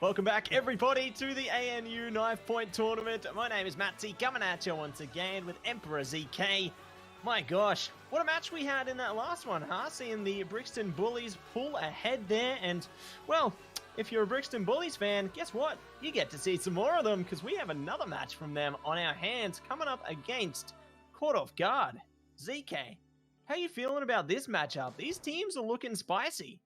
Welcome back, everybody, to the ANU Knifepoint Tournament. My name is Matty, coming at you once again with Emperor ZK. My gosh, what a match we had in that last one, huh? Seeing the Brixton Bullies pull ahead there, and, well, if you're a Brixton Bullies fan, guess what? You get to see some more of them, because we have another match from them on our hands coming up against Caught Off Guard. ZK, how you feeling about this matchup? These teams are looking spicy.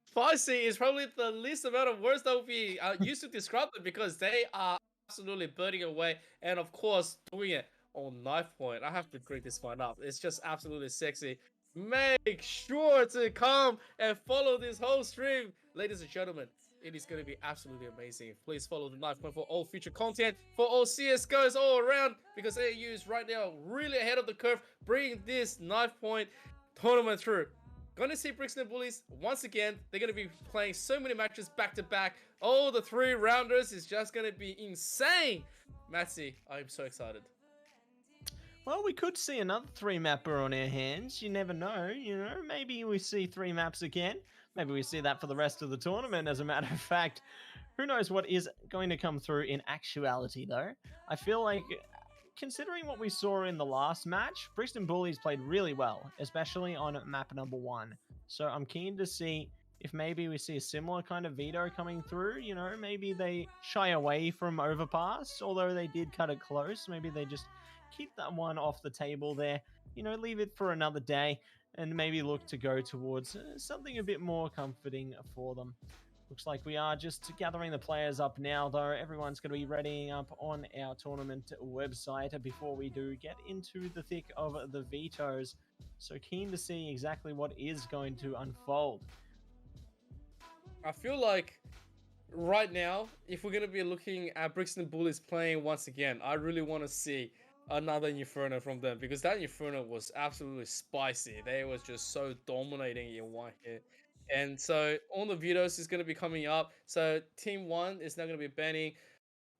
Spicy is probably the least amount of words that we used to describe them, because they are absolutely burning away, and of course doing it on knife point. I have to bring this one up. It's just absolutely sexy. Make sure to come and follow this whole stream, ladies and gentlemen. It is going to be absolutely amazing. Please follow the Knifepoint for all future content, for all CSGOs all around, because ANU is right now really ahead of the curve, bringing this Knifepoint tournament through. Gonna see Brixton Bullies once again. They're gonna be playing so many matches back to back. All the 3 rounders is just gonna be insane. Matty, I'm so excited. Well, we could see another 3-mapper on our hands. You never know, maybe we see 3 maps again. Maybe we see that for the rest of the tournament, as a matter of fact. Who knows what is going to come through in actuality, though. I feel like, considering what we saw in the last match, Brixton Bullies played really well, especially on map number 1. So I'm keen to see if maybe we see a similar kind of veto coming through. Maybe they shy away from overpass, although they did cut it close. Maybe they just keep that one off the table there, leave it for another day, and maybe look to go towards something a bit more comforting for them. Looks like we are just gathering the players up now, though. Everyone's going to be readying up on our tournament website before we do get into the thick of the vetoes. So keen to see exactly what is going to unfold. I feel like right now, if we're going to be looking at Brixton Bullies playing once again, I really want to see another Inferno from them, because that Inferno was absolutely spicy. They was just so dominating in one hit. And so all the videos is going to be coming up. So team 1 is now going to be banning.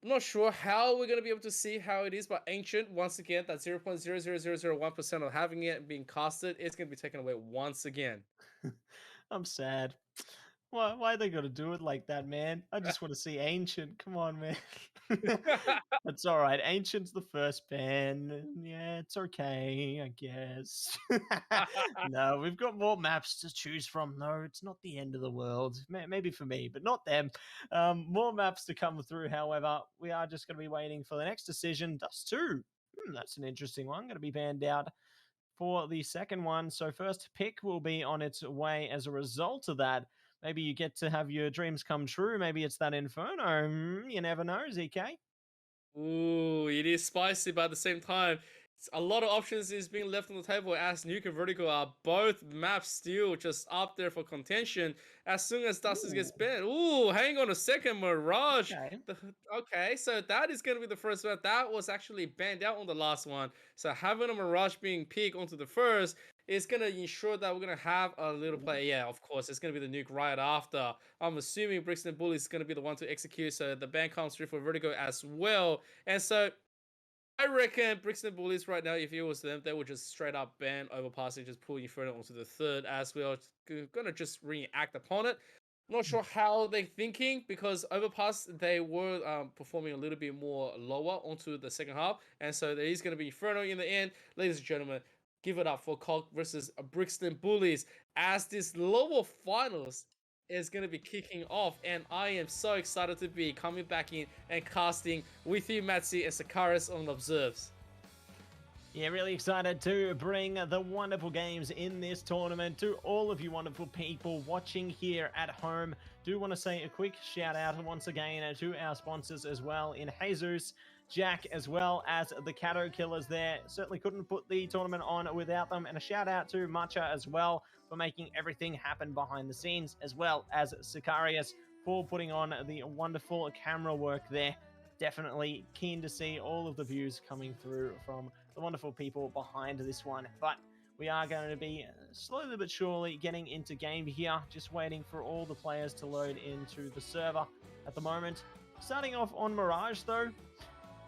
I'm not sure how we're going to be able to see how it is, but Ancient, once again, that 0.00001% of having it being casted, it's going to be taken away once again. I'm sad. Why they gotta do it like that, man? I just want to see Ancient. Come on, man. It's all right. Ancient's the first ban. Yeah, it's okay, I guess. No, we've got more maps to choose from, though. It's not the end of the world. Maybe for me, but not them. More maps to come through, however. We are just going to be waiting for the next decision. Dust 2. That's an interesting one. Going to be banned out for the second one. So first pick will be on its way as a result of that. Maybe you get to have your dreams come true. Maybe it's that Inferno. You never know, ZK. Ooh, it is spicy, but at the same time, a lot of options is being left on the table, as Nuke and Vertigo are both maps still just up there for contention. As soon as Dustin gets banned, ooh, hang on a second, Mirage. Okay, so that is going to be the first map. That was actually banned out on the last one. So having a Mirage being picked onto the first is going to ensure that we're going to have a little play. Yeah, of course, it's going to be the Nuke right after. I'm assuming Brixton Bullies is going to be the one to execute, so the ban comes through for Vertigo as well. And so I reckon Brixton Bullies right now, if it was them, they would just straight up ban overpassing, just pull Inferno onto the third, as we are going to just react upon it. I'm not sure how they're thinking, because overpass, they were performing a little bit more lower onto the second half. And so there is going to be Inferno in the end. Ladies and gentlemen, give it up for Cock versus Brixton Bullies, as this lower finals is going to be kicking off, and I am so excited to be coming back in and casting with you, Matty, and Sakaris on Observes. Yeah, really excited to bring the wonderful games in this tournament to all of you wonderful people watching here at home. Do want to say a quick shout out once again to our sponsors as well, in Jesus, Jack, as well as the Kayoh Killers there. Certainly couldn't put the tournament on without them. And a shout out to Matcha as well for making everything happen behind the scenes, as well as Sicarius for putting on the wonderful camera work there. Definitely keen to see all of the views coming through from the wonderful people behind this one. But we are going to be slowly but surely getting into game here, just waiting for all the players to load into the server at the moment. Starting off on Mirage, though,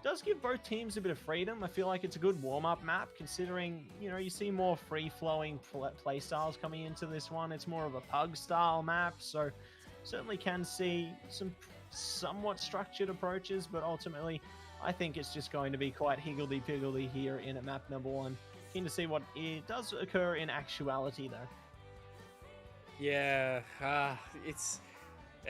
does give both teams a bit of freedom. I feel like it's a good warm-up map, considering, you see more free-flowing play styles coming into this one. It's more of a pug-style map, so certainly can see some somewhat structured approaches, but ultimately I think it's just going to be quite higgledy-piggledy here in map number 1. Keen to see what it does occur in actuality, though. Yeah, it's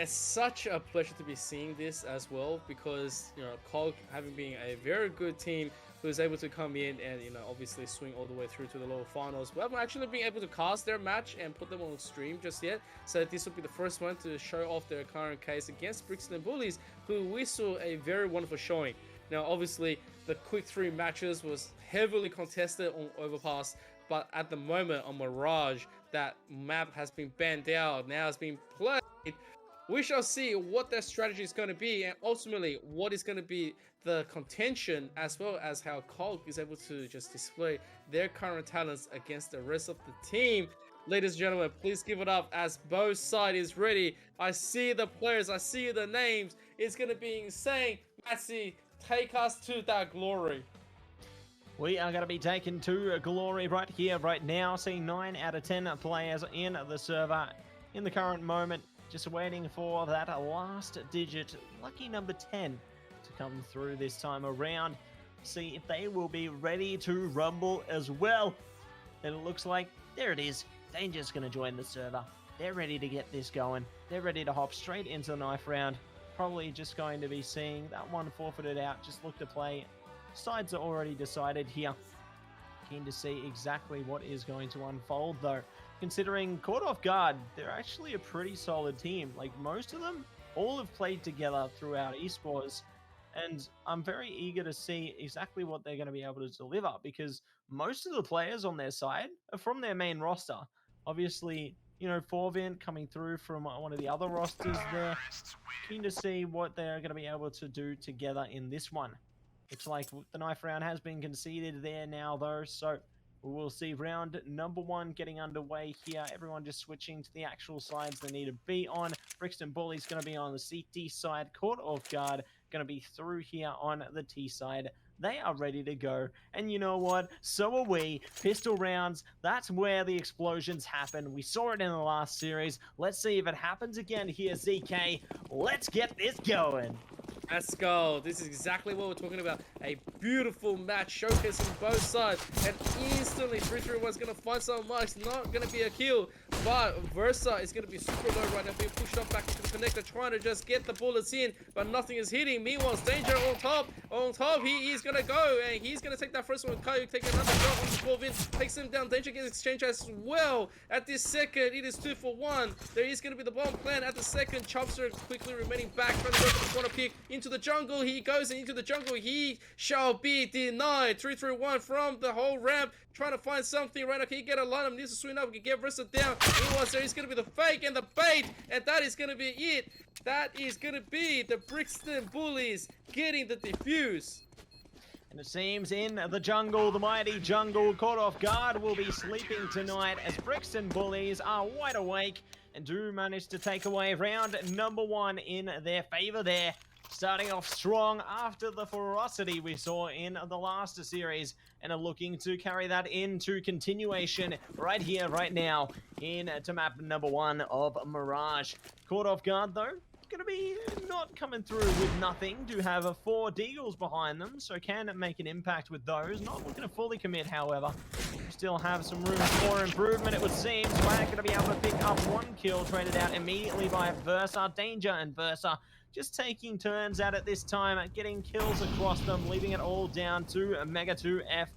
such a pleasure to be seeing this as well, because COG having been a very good team who is able to come in and obviously swing all the way through to the lower finals. We haven't actually been able to cast their match and put them on stream just yet, so this will be the first one to show off their current case against Brixton Bullies, who we saw a very wonderful showing. Now obviously the quick 3 matches was heavily contested on Overpass, but at the moment on Mirage, that map has been banned out, now it's being played. We shall see what their strategy is going to be, and ultimately what is going to be the contention, as well as how COG is able to just display their current talents against the rest of the team. Ladies and gentlemen, please give it up as both sides is ready. I see the players, I see the names. It's going to be insane. Matsy, take us to that glory. We are going to be taken to glory right here, right now. Seeing 9 out of 10 players in the server in the current moment. Just waiting for that last digit, lucky number 10, to come through this time around. See if they will be ready to rumble as well. And it looks like, there it is. dangeRj's going to join the server. They're ready to get this going. They're ready to hop straight into the knife round. Probably just going to be seeing that one forfeited out. Just look to play. Sides are already decided here. Keen to see exactly what is going to unfold though. Considering caught off guard, they're actually a pretty solid team. Like most of them, all have played together throughout esports. And I'm very eager to see exactly what they're going to be able to deliver, because most of the players on their side are from their main roster. Obviously, forevint coming through from one of the other rosters there. Keen to see what they're going to be able to do together in this one. Looks like the knife round has been conceded there now though, so we'll see round number 1 getting underway here. Everyone just switching to the actual sides they need to be on. Brixton Bullies going to be on the CT side. Caught off guard, going to be through here on the T side. They are ready to go. And you know what? So are we. Pistol rounds, that's where the explosions happen. We saw it in the last series. Let's see if it happens again here, ZK. Let's get this going. Let's go. This is exactly what we're talking about. A beautiful match showcasing both sides. And instantly 3-3-1 is going to find some marks. Not going to be a kill. But Versa is going to be super low right now. Being pushed up back into the connector. Trying to just get the bullets in. But nothing is hitting. Meanwhile, dangeR on top. On top, he is going to go. And he's going to take that first one. kayoh taking another shot on the forevint. Takes him down. dangeR gets exchange as well. At this second, it is 2 for 1. There is going to be the bomb plan at the second. Chubstr quickly remaining back. Trying to go for the corner pick. Into the jungle, he goes into the jungle, he shall be denied. 3-3-1 from the whole ramp, trying to find something right now. Can he get a line? Needs to swing up, can get Versa down. Meanwhile, there is going to be the fake and the bait, and that is going to be it. That is going to be the Brixton Bullies getting the defuse. And it seems in the jungle, the mighty jungle, caught off guard, will be sleeping tonight as Brixton Bullies are wide awake and do manage to take away round number 1 in their favor there. Starting off strong after the ferocity we saw in the last series, and are looking to carry that into continuation right here, right now, into map number 1 of Mirage. Caught off guard though, going to be not coming through with nothing. Do have 4 deagles behind them, so can make an impact with those. Not looking to fully commit, however. Still have some room for improvement, it would seem. Swag going to be able to pick up 1 kill, traded out immediately by Versa. dangeR and Versa just taking turns at it this time, getting kills across them, leaving it all down to Mega 2F.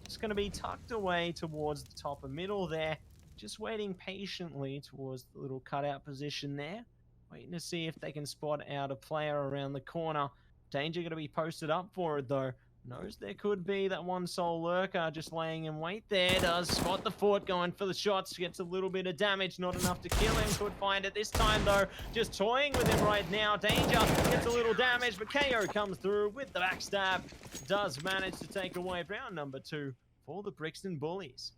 Just going to be tucked away towards the top of middle there, just waiting patiently towards the little cutout position there, waiting to see if they can spot out a player around the corner. dangeR going to be posted up for it though. Knows there could be that one sole lurker just laying in wait there. Does spot the fort, going for the shots. Gets a little bit of damage, not enough to kill him. Could find it this time though. Just toying with him right now. dangeR gets a little damage, but kayoh comes through with the backstab. Does manage to take away round number 2 for the Brixton Bullies.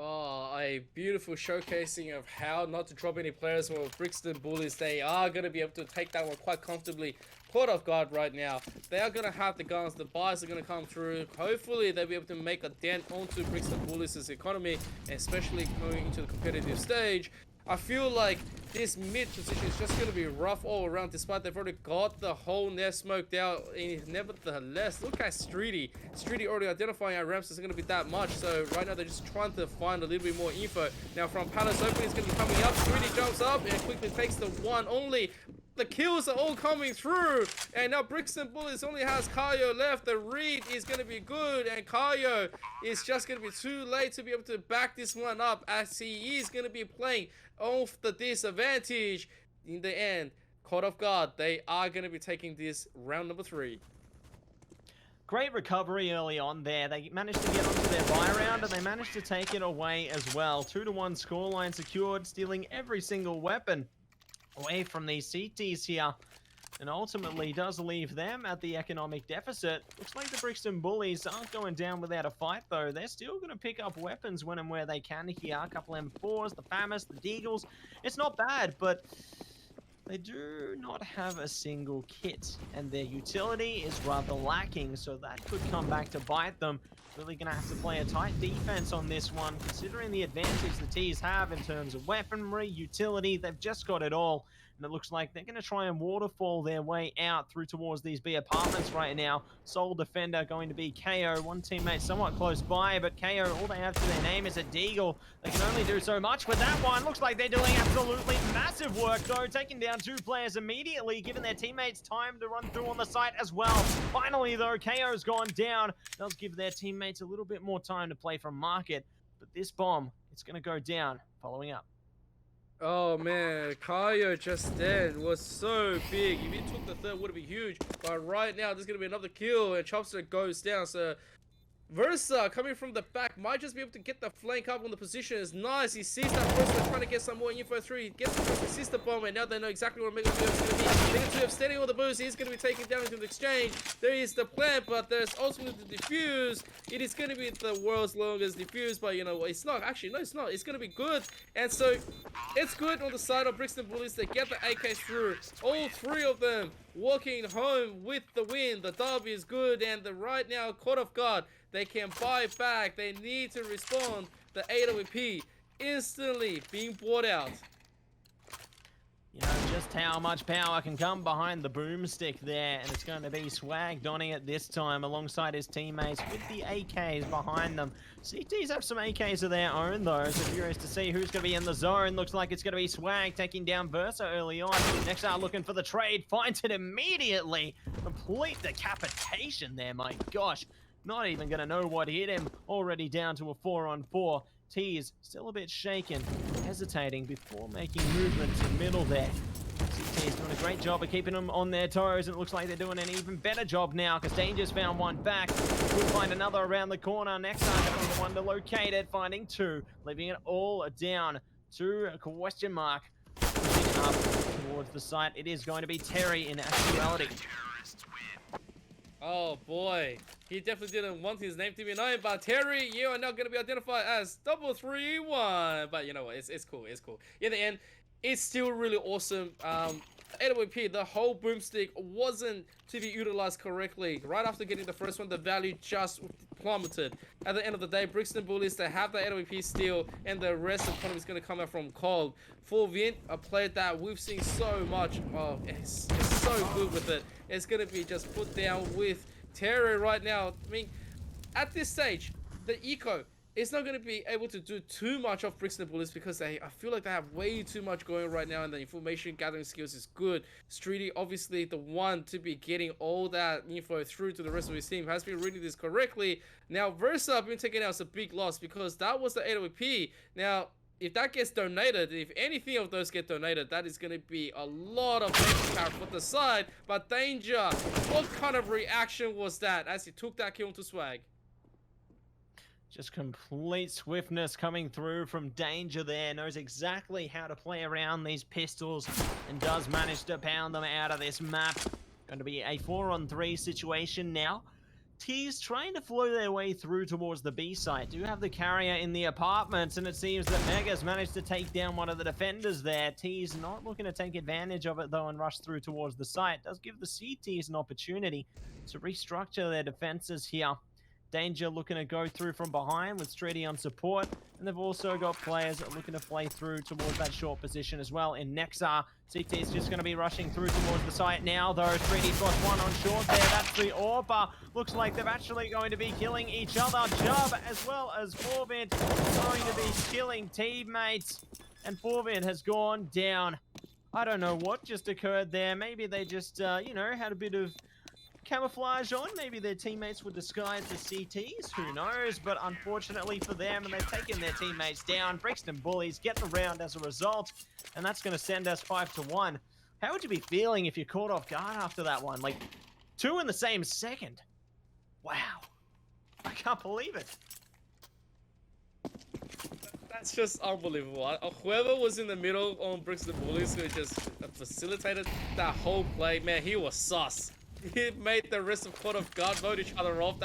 Oh, a beautiful showcasing of how not to drop any players for Brixton Bullies. They are going to be able to take that one quite comfortably. Caught off guard right now. They are going to have the guns. The buys are going to come through. Hopefully, they'll be able to make a dent onto Brixton Bullies' economy, especially going into the competitive stage. I feel like this mid position is just going to be rough all around, despite they've already got the whole nest smoked out. Nevertheless, look at streaty. Streaty already identifying our ramps isn't going to be that much, so right now they're just trying to find a little bit more info. Now from Palace Open, it's going to be coming up. Streaty jumps up and quickly takes the one only. The kills are all coming through, and now Brixton Bullies only has kayoh left. The read is going to be good, and kayoh is just going to be too late to be able to back this one up, as he is going to be playing off the disadvantage. In the end, caught off guard, they are going to be taking this round number 3. Great recovery early on there. They managed to get onto their buy round, and they managed to take it away as well. 2-1 scoreline secured, stealing every single weapon away from these CTs here, and ultimately does leave them at the economic deficit. Looks like the Brixton Bullies aren't going down without a fight, though. They're still going to pick up weapons when and where they can here. A couple M4s, the FAMAS, the Deagles. It's not bad, but they do not have a single kit, and their utility is rather lacking, so that could come back to bite them. Really going to have to play a tight defense on this one, considering the advantage the T's have in terms of weaponry, utility. They've just got it all, and it looks like they're going to try and waterfall their way out through towards these B apartments right now. Sole defender going to be kayoh. One teammate somewhat close by, but kayoh, all they have to their name is a deagle. They can only do so much with that one. Looks like they're doing absolutely massive work, though, taking down 2 players immediately, giving their teammates time to run through on the site as well. Finally, though, kayoh's gone down. Does give their teammates a little bit more time to play from market, but this bomb, it's going to go down. Following up. Oh man, kayoh just then was so big. If he took the third, would have been huge. But right now, there's going to be another kill, and Chubstr goes down. So Versa coming from the back might just be able to get the flank up on the position. Is nice. He sees that Versa trying to get some more info through. He gets the first assist bomb, and now they know exactly what Mega 2 is going to be. Mega 2 standing on the boost. He's going to be taken down into the exchange. There is the plant, but there's ultimately the defuse. It is going to be the world's longest defuse, but you know what? It's not. Actually, no, it's not. It's going to be good. And so it's good on the side of Brixton Bullies. They get the AKs through. All 3 of them walking home with the win. The dub is good, and right now caught off guard. They can buy back. They need to respond. The AWP instantly being bought out. You know just how much power can come behind the boomstick there, and it's going to be Swag donning it this time alongside his teammates with the AKs behind them. CTs have some AKs of their own though, so curious to see who's going to be in the zone. Looks like it's going to be Swag taking down Versa early on. nexar looking for the trade, finds it immediately. Complete decapitation there, my gosh. Not even going to know what hit him. Already down to a 4-on-4. T's still a bit shaken, hesitating before making movement to middle there. CT's doing a great job of keeping them on their toes, and it looks like they're doing an even better job now, because dangeRj's found one back. Could find another around the corner. nexar going to be the one to locate it, finding 2, leaving it all down to a question mark. Pushing up towards the site, it is going to be Terry in actuality. Oh boy, he definitely didn't want his name to be known, but Terry, you are now going to be identified as 331. But you know what, it's cool, it's cool. In the end, it's still really awesome. AWP, the whole boomstick wasn't to be utilized correctly. Right after getting the first one, the value just plummeted. At the end of the day, Brixton Bullies, they have the AWP steal, and the rest of the economy is going to come out from cold. Forevint, a player that we've seen so much of, it's so good with it. It's going to be just put down with Terry right now. I mean, at this stage, the eco is not going to be able to do too much of Brixton Bullies, because I feel like they have way too much going right now, and the information gathering skills is good. Streaty, obviously the one to be getting all that info through to the rest of his team, has been reading this correctly. Now Versa being taken out is a big loss, because that was the AWP. Now if that gets donated, if anything of those get donated, that is going to be a lot of power for the side. But dangeR, what kind of reaction was that as he took that kill into Swag? Just complete swiftness coming through from dangeR there. Knows exactly how to play around these pistols, and does manage to pound them out of this map. Going to be a 4-on-3 situation now. T's trying to flow their way through towards the B site. Do have the carrier in the apartments, and it seems that Mega's managed to take down one of the defenders there. T's not looking to take advantage of it though and rush through towards the site. Does give the CTs an opportunity to restructure their defenses here. Danger looking to go through from behind with Streaty on support. And they've also got players looking to play through towards that short position as well. In Nexar, CT is just going to be rushing through towards the site now, though. Streaty's got one on short there. That's the AWPer. Looks like they're actually going to be killing each other. Chub as well as forevint going to be killing teammates. And forevint has gone down. I don't know what just occurred there. Maybe they just, you know, had a bit of camouflage on. Maybe their teammates were disguised as CTs. Who knows? But unfortunately for them, and they've taken their teammates down. Brixton Bullies get the round as a result. And that's going to send us 5-1. How would you be feeling if you're caught off guard after that one? Like, 2 in the same second. Wow. I can't believe it. That's just unbelievable. Whoever was in the middle on Brixton Bullies who just facilitated that whole play, man, he was sus. He made the rest of caught off guard, vote each other off.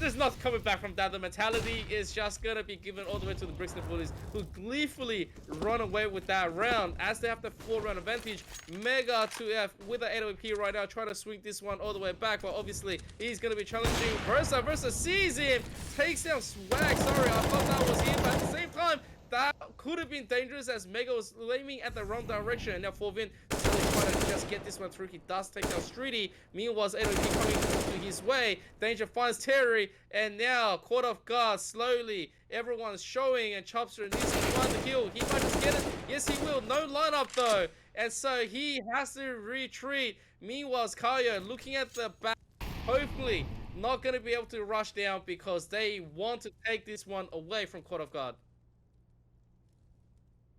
There's not coming back from that. The mentality is just gonna be given all the way to the Brixton Bullies, who gleefully run away with that round as they have the 4-round advantage. Mega 2F with the AWP right now, trying to swing this one all the way back, but obviously he's gonna be challenging Versa sees him, takes down Swag. Sorry, I thought that was him, but at the same time, that could have been dangerous as Mega was aiming at the wrong direction. And now forevint trying to just get this one through. He does take down Streaty. Meanwhile, AWP coming to his way. Danger finds Terry, and now caught off guard slowly. Everyone's showing, and Chubstr needs to find the kill. He might just get it. Yes, he will. No lineup though, and so he has to retreat. Meanwhile, kayoh looking at the back, hopefully not going to be able to rush down because they want to take this one away from caught off guard.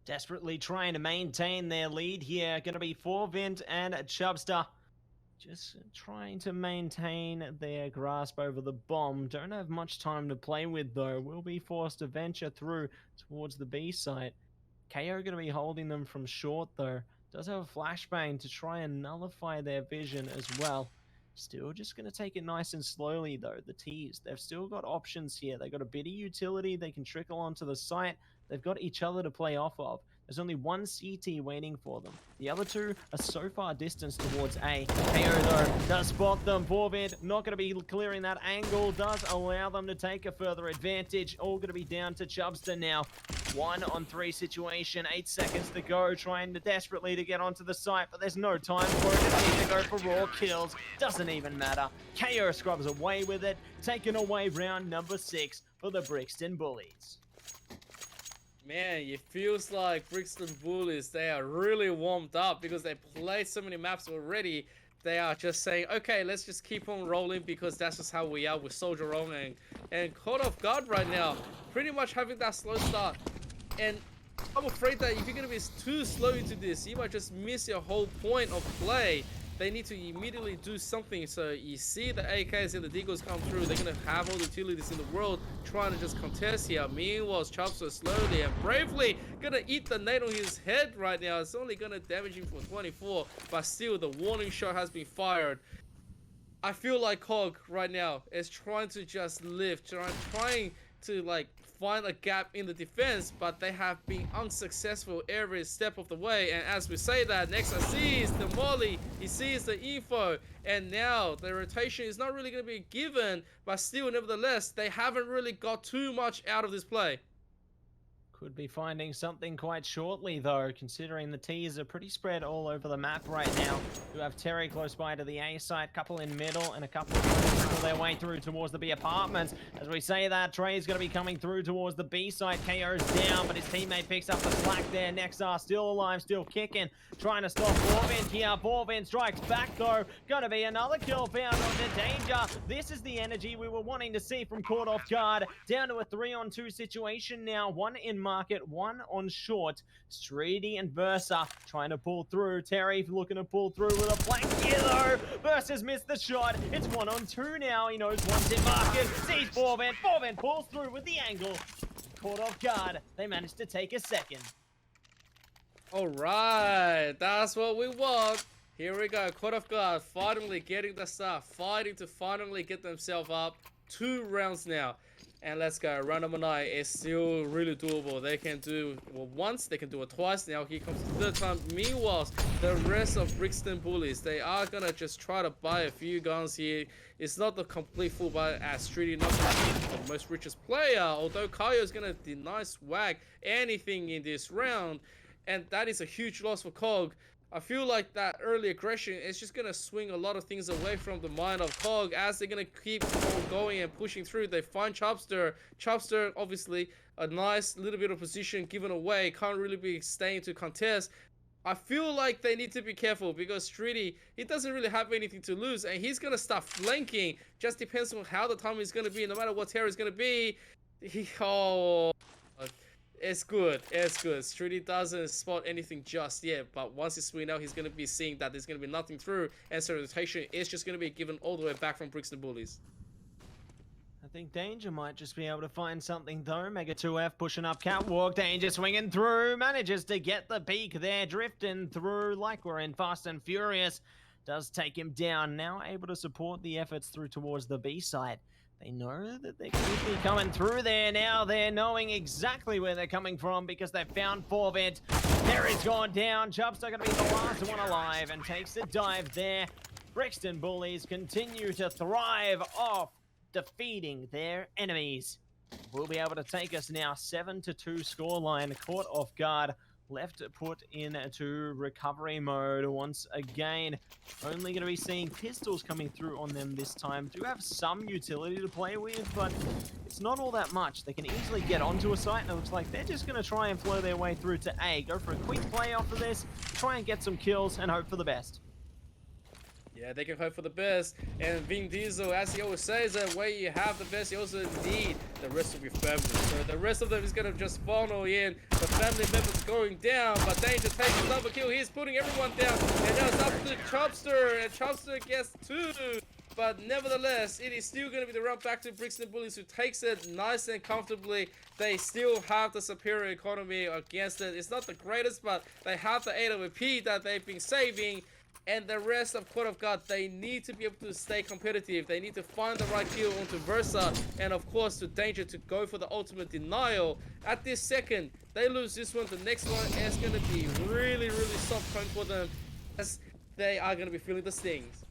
Desperately trying to maintain their lead here. Going to be forevint and Chubstr. Just trying to maintain their grasp over the bomb. Don't have much time to play with though. Will be forced to venture through towards the B site. kayoh going to be holding them from short though. Does have a flashbang to try and nullify their vision as well. Still just going to take it nice and slowly though. The T's, they've still got options here. They've got a bit of utility. They can trickle onto the site. They've got each other to play off of. There's only one CT waiting for them. The other two are so far distanced towards A. kayoh though does spot them. forevint not going to be clearing that angle. Does allow them to take a further advantage. All going to be down to Chubstr now. 1-on-3 situation. 8 seconds to go. Trying to desperately to get onto the site, but there's no time for it. They need to go for raw kills. Doesn't even matter. kayoh scrubs away with it. Taking away round number 6 for the Brixton Bullies. Man, it feels like Brixton Bullies, they are really warmed up because they played so many maps already. They are just saying, okay, let's just keep on rolling because that's just how we are with Soldier on and caught off guard right now. Pretty much having that slow start. And I'm afraid that if you're going to be too slow into this, you might just miss your whole point of play. They need to immediately do something. So you see the AKs and the Deagles come through. They're going to have all the utilities in the world trying to just contest here. Meanwhile, Chubstr slowly and bravely going to eat the nade on his head right now. It's only going to damage him for 24, but still the warning shot has been fired. I feel like Cog right now is trying to just live, trying to like find a gap in the defense, but they have been unsuccessful every step of the way. And as we say that, nexar sees the molly, he sees the info, and now the rotation is not really going to be given, but still, nevertheless, they haven't really got too much out of this play. Could be finding something quite shortly though, considering the T's are pretty spread all over the map right now. You have Terry close by to the A site, couple in middle, and a couple trickle their way through towards the B apartments. As we say that, Trey's going to be coming through towards the B site. kayoh's down, but his teammate picks up the slack there. Nexar still alive, still kicking, trying to stop forevint here. forevint strikes back though. Going to be another kill found on the danger. This is the energy we were wanting to see from caught off guard. Down to a 3-on-2 situation now. One in market, one on short. Streaty and Versa trying to pull through. Terry looking to pull through with a blank yellow. Versa's missed the shot. It's 1-on-2 now. He knows one's in market. Sees forevint. forevint pulls through with the angle. Caught off guard. They managed to take a second. All right, that's what we want. Here we go. Caught off guard. Finally getting the stuff. Fighting to finally get themselves up. 2 rounds now. And let's go. Round number 9 is still really doable. They can do it once, they can do it twice. Now here comes the third time. Meanwhile, the rest of Brixton Bullies, they are gonna just try to buy a few guns here. It's not the complete full buy as Streaty not gonna be the most richest player, although kayoh is gonna deny swag anything in this round. And that is a huge loss for COG. I feel like that early aggression is just going to swing a lot of things away from the mind of COG as they're going to keep on going and pushing through. They find Chubstr. Chubstr, obviously, a nice little bit of position given away. Can't really be staying to contest. I feel like they need to be careful because Streaty, he doesn't really have anything to lose. And he's going to start flanking. Just depends on how the time is going to be. No matter what terror is going to be. It's good. It's good. Streaty doesn't spot anything just yet, but once he swing out, he's going to be seeing that there's going to be nothing through, and so rotation is just going to be given all the way back from Brixton Bullies. I think dangeR might just be able to find something though. Mega 2F pushing up catwalk. dangeR swinging through. Manages to get the peak there. Drifting through like we're in Fast and Furious. Does take him down. Now able to support the efforts through towards the B side. They know that they could be coming through there now. They're knowing exactly where they're coming from because they've found forevint. There he's gone down. Chubstr going to be the last one alive and takes a dive there. Brixton Bullies continue to thrive off defeating their enemies. We'll be able to take us now 7-2 scoreline. Caught off guard. Left put into recovery mode once again. Only going to be seeing pistols coming through on them this time. Do have some utility to play with, but it's not all that much. They can easily get onto a site, and it looks like they're just going to try and flow their way through to A. Go for a quick play off of this, try and get some kills, and hope for the best. Yeah, they can hope for the best. And Vin Diesel, as he always says, that where you have the best, you also need the rest of your family. So the rest of them is going to just funnel in. The family members going down, but dangeR takes another kill. He's putting everyone down. And now it's up to Chubstr, and Chubstr gets 2. But nevertheless, it is still going to be the round back to Brixton Bullies, who takes it nice and comfortably. They still have the superior economy against it. It's not the greatest, but they have the AWP that they've been saving. And the rest of Court of God, they need to be able to stay competitive. They need to find the right kill onto Versa. And of course to dangeR to go for the ultimate denial. At this second, they lose this one. The next one is going to be really, really soft point for them. As they are going to be feeling the stings.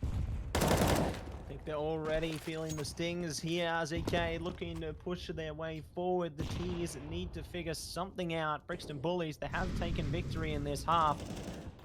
I think they're already feeling the stings here. ZK looking to push their way forward. The T's need to figure something out. Brixton Bullies, they have taken victory in this half.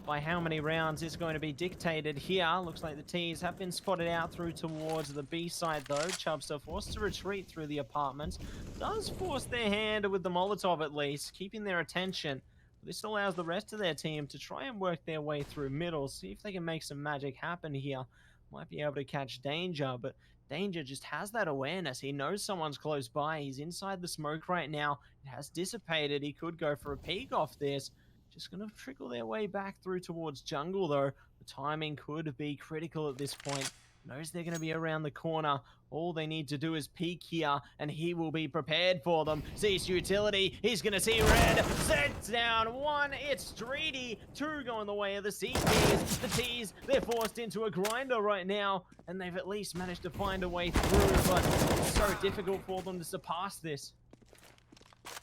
By how many rounds is going to be dictated here. Looks like the T's have been spotted out through towards the B side though. Chubstr forced to retreat through the apartments. Does force their hand with the Molotov at least, keeping their attention. This allows the rest of their team to try and work their way through middle, see if they can make some magic happen here. Might be able to catch dangeR, but dangeR just has that awareness. He knows someone's close by. He's inside the smoke right now. It has dissipated. He could go for a peek off this. Just going to trickle their way back through towards jungle, though. The timing could be critical at this point. Knows they're going to be around the corner. All they need to do is peek here, and he will be prepared for them. Sees utility. He's going to see red. Sets down 1. It's streaty. 2 going the way of the CTs. The T's, they're forced into a grinder right now, and they've at least managed to find a way through, but it's so difficult for them to surpass this.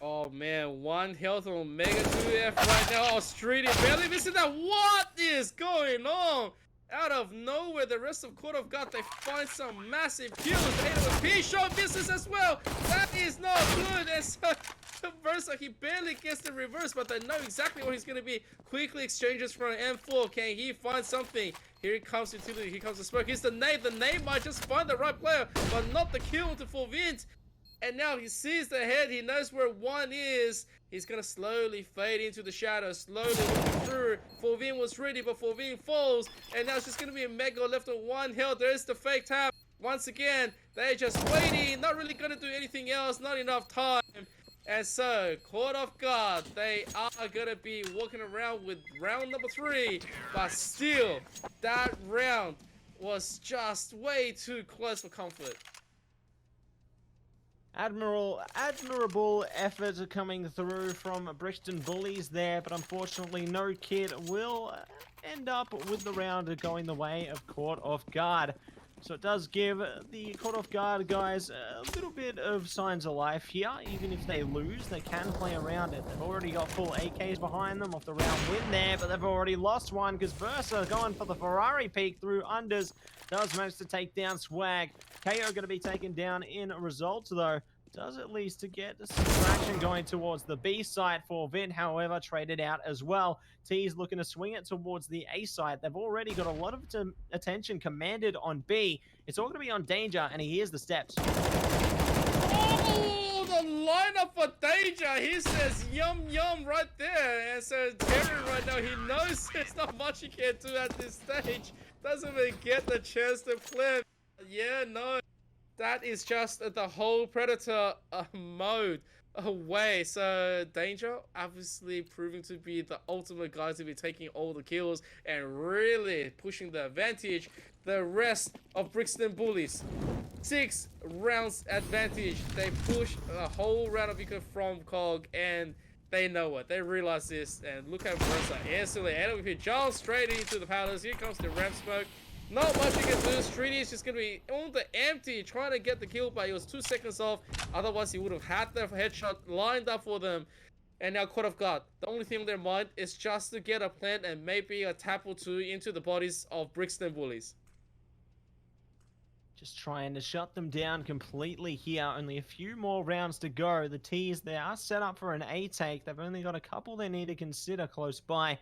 Oh man, 1 health on Mega 2F right now. Oh, Streaty barely missing that. What is going on? Out of nowhere, the rest of Court of God, they find some massive kills. The AWP shot misses as well. That is not good. And so Versa, he barely gets the reverse, but they know exactly what he's going to be. Quickly exchanges from M4. Can he find something? Here comes utility. Here comes the smoke. Here's the nade. The nade might just find the right player, but not the kill into forevint. And now he sees the head, he knows where 1 is. He's gonna slowly fade into the shadows, slowly looking through. forevint was ready, but forevint falls. And now it's just gonna be a Mega left on 1 health. There's the fake tap. Once again, they're just waiting, not really gonna do anything else, not enough time. And so, Court of God, they are gonna be walking around with round number 3. But still, that round was just way too close for comfort. Admirable effort coming through from Brixton Bullies there, but unfortunately no kid will end up with the round going the way of Court of God. So it does give the caught off guard guys a little bit of signs of life here. Even if they lose, they can play around it. They've already got full AKs behind them off the round win there, but they've already lost one because Versa going for the Ferrari peak through unders. Does manage to take down Swag. kayoh going to be taken down in results though. Does at least to get some traction going towards the B site. Forevint, however, traded out as well. T's looking to swing it towards the A site. They've already got a lot of attention commanded on B. It's all going to be on Danger, and he hears the steps. Oh, the lineup for Danger. He says yum yum right there. And so Terran right now, he knows there's not much he can do at this stage. Doesn't even get the chance to play. Yeah, no. That is just the whole Predator mode away. So Danger obviously proving to be the ultimate guy to be taking all the kills and really pushing the advantage. The rest of Brixton Bullies, 6 rounds advantage. They push a whole round of Eco from COG and they know it. They realize this and look at Versa instantly. ANU jumps straight into the palace. Here comes the ramp smoke. Not much you can do. Streaty is just going to be on the empty trying to get the kill, but he was 2 seconds off. Otherwise, he would have had the headshot lined up for them. And now caught off guard. The only thing on their mind is just to get a plant and maybe a tap or 2 into the bodies of Brixton Bullies. Just trying to shut them down completely here. Only a few more rounds to go. The T's, they are set up for an A take. They've only got a couple they need to consider close by.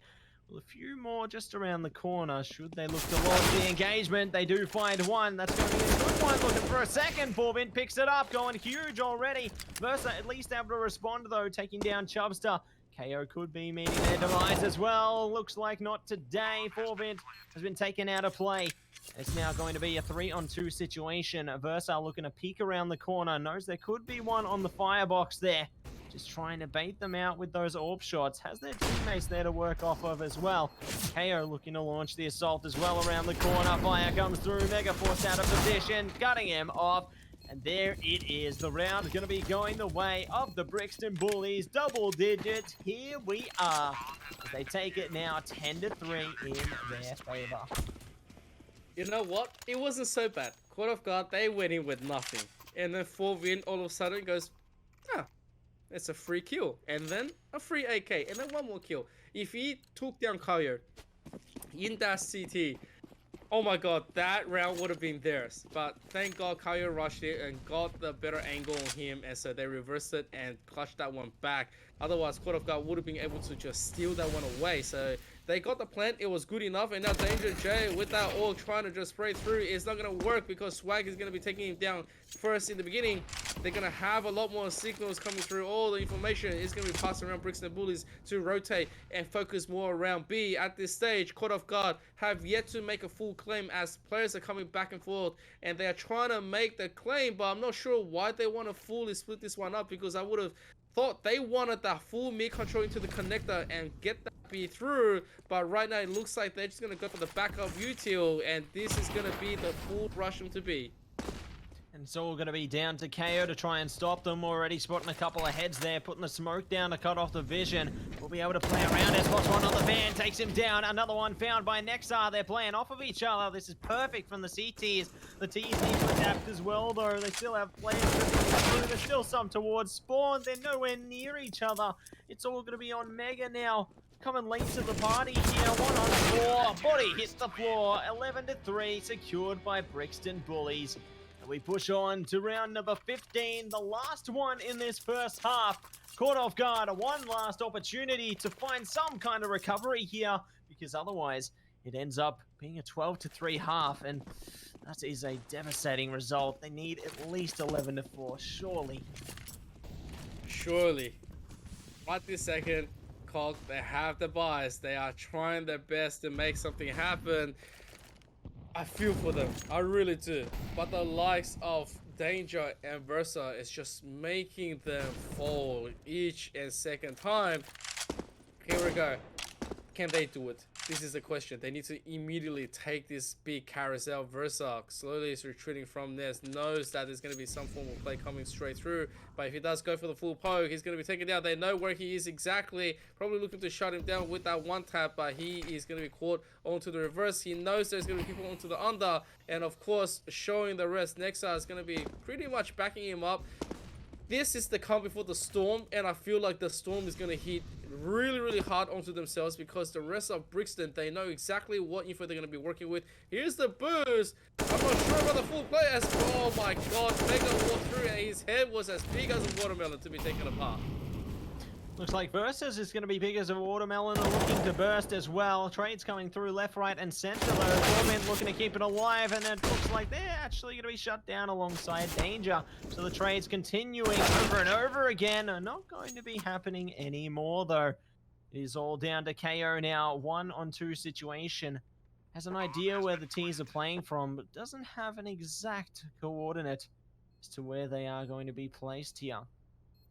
Well, a few more just around the corner. Should they look to launch the engagement? They do find one. That's going to be a good one. Looking for a second. Forevint picks it up. Going huge already. Versa at least able to respond, though, taking down Chubstr. kayoh could be meeting their demise as well. Looks like not today. Forevint has been taken out of play. It's now going to be a 3-on-2 situation. Versa looking to peek around the corner. Knows there could be one on the firebox there. Just trying to bait them out with those AWP shots. Has their teammates there to work off of as well. kayoh looking to launch the assault as well around the corner. Fire comes through. Mega forced out of position. Cutting him off. And there it is. The round is going to be going the way of the Brixton Bullies. Double digits. Here we are. They take it now 10-3 in their favor. You know what? It wasn't so bad. Caught off guard, they went in with nothing. And then Forevint all of a sudden goes, it's a free kill. And then a free AK. And then one more kill. If he took down kayoh in that CT, oh my god, that round would have been theirs. But thank god kayoh rushed it and got the better angle on him. And so they reversed it and clutched that one back. Otherwise, caught off guard would have been able to just steal that one away. So they got the plant, it was good enough, and now dangeRj with that all trying to just spray through is not going to work because Swag is going to be taking him down first in the beginning. They're going to have a lot more signals coming through. All the information is going to be passed around Brixton Bullies to rotate and focus more around B. At this stage, caught off guard, have yet to make a full claim as players are coming back and forth and they are trying to make the claim, but I'm not sure why they want to fully split this one up because I would have thought they wanted that full mid control into the connector and get that B through, but right now it looks like they're just going to go for the backup util, and this is going to be the full rush to B. And it's all going to be down to kayoh to try and stop them. Already spotting a couple of heads there, putting the smoke down to cut off the vision. We'll be able to play around it. Spots one on the van, takes him down. Another one found by Nexar. They're playing off of each other. This is perfect from the CTs. The Ts need to adapt as well, though. They still have players. There's still some towards spawn. They're nowhere near each other. It's all going to be on Mega now. Coming late to the party here. One on the floor. Body hits the floor. 11-3, secured by Brixton Bullies. We push on to round number 15, the last one in this first half. Caught off guard, one last opportunity to find some kind of recovery here, because otherwise it ends up being a 12-3 half, and that is a devastating result. They need at least 11-4, surely. Surely. Right this second, COG, they have the bias. They are trying their best to make something happen. I feel for them, I really do. But the likes of Danger and Versa is just making them fall each and second time. Here we go. Can they do it? this is the question. They need to immediately take this big carousel. Versa slowly is retreating from this, knows that there's going to be some form of play coming straight through, but if he does go for the full poke, he's going to be taken down. They know where he is exactly, probably looking to shut him down with that one tap, but he is going to be caught onto the reverse. He knows there's going to be people onto the under, and of course showing the rest, nexar is going to be pretty much backing him up. This is the calm before the storm, and I feel like the storm is going to hit really hard onto themselves, because the rest of Brixton, they know exactly what info they're going to be working with. Here's the boost. I'm not sure about the full play as, oh my god, Mega walked through and his head was as big as a watermelon to be taken apart. Looks like Versus is going to be big as a watermelon and looking to burst as well. Trades coming through left, right, and center though. Forevint looking to keep it alive, and it looks like they're actually going to be shut down alongside Danger. So the trades continuing over and over again are not going to be happening anymore though. It is all down to kayoh now. 1-on-2 situation. Has an idea where the teams are playing from, but doesn't have an exact coordinate as to where they are going to be placed here.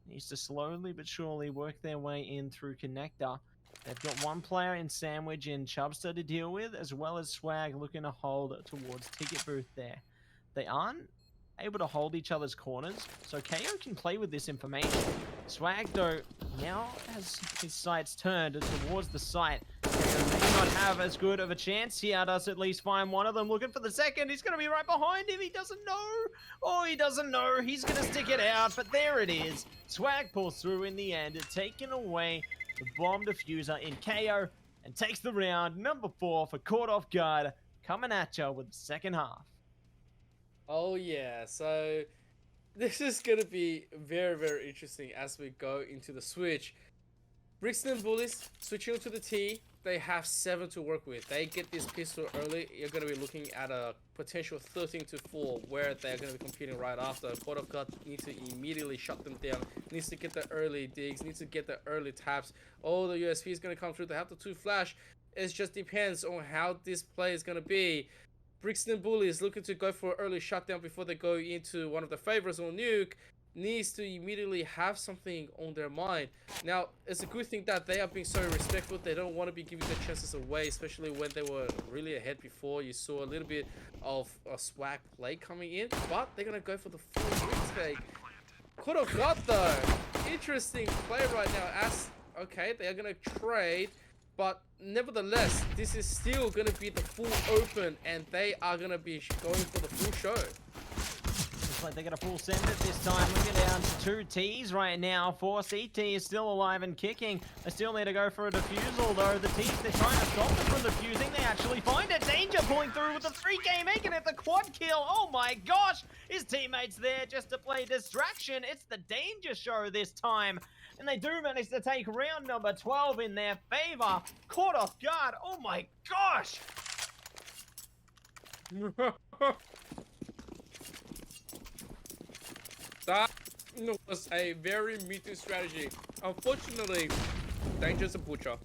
Needs to slowly but surely work their way in through connector. They've got one player in sandwich in Chubstr to deal with, as well as Swag looking to hold towards ticket booth there. They aren't able to hold each other's corners, so kayoh can play with this information. Swag though now has his sights turned towards the site. kayoh may not have as good of a chance here. Does at least find one of them, looking for the second. He's going to be right behind him. He doesn't know. Oh, he doesn't know. He's going to stick it out, but there it is. Swag pulls through in the end, taking away the bomb diffuser in kayoh, and takes the round. Number 4 for Caught Off Guard, coming at you with the second half. Oh yeah, so this is going to be very interesting as we go into the switch. Brixton Bullies switching to the T. They have 7 to work with. They get this pistol early. You're going to be looking at a potential 13-4 where they're going to be competing right after. Caught Off Guard needs to immediately shut them down. Needs to get the early digs. Needs to get the early taps. Oh, the USP is going to come through. They have the 2 flash. It just depends on how this play is going to be. Brixton Bullies looking to go for an early shutdown before they go into one of the favorites on Nuke. Needs to immediately have something on their mind. Now, it's a good thing that they are being so respectful. They don't want to be giving their chances away, especially when they were really ahead before. You saw a little bit of a swag play coming in, but they're going to go for the full retake. Could have got though. Interesting play right now as, okay, they are going to trade, but nevertheless, this is still going to be the full open, and they are going to be going for the full show. Looks like they're going to full send it this time. Looking down to 2 Ts right now. 4 CT is still alive and kicking. They still need to go for a defusal though. The Ts, they're trying to stop them from defusing. They actually find it. Danger pulling through with the 3K, making it the quad kill. Oh my gosh! His teammates there just to play distraction. It's the Danger show this time. And they do manage to take round number 12 in their favor. Caught off guard. Oh my gosh! That was a very meaty strategy. Unfortunately, Danger's a butcher.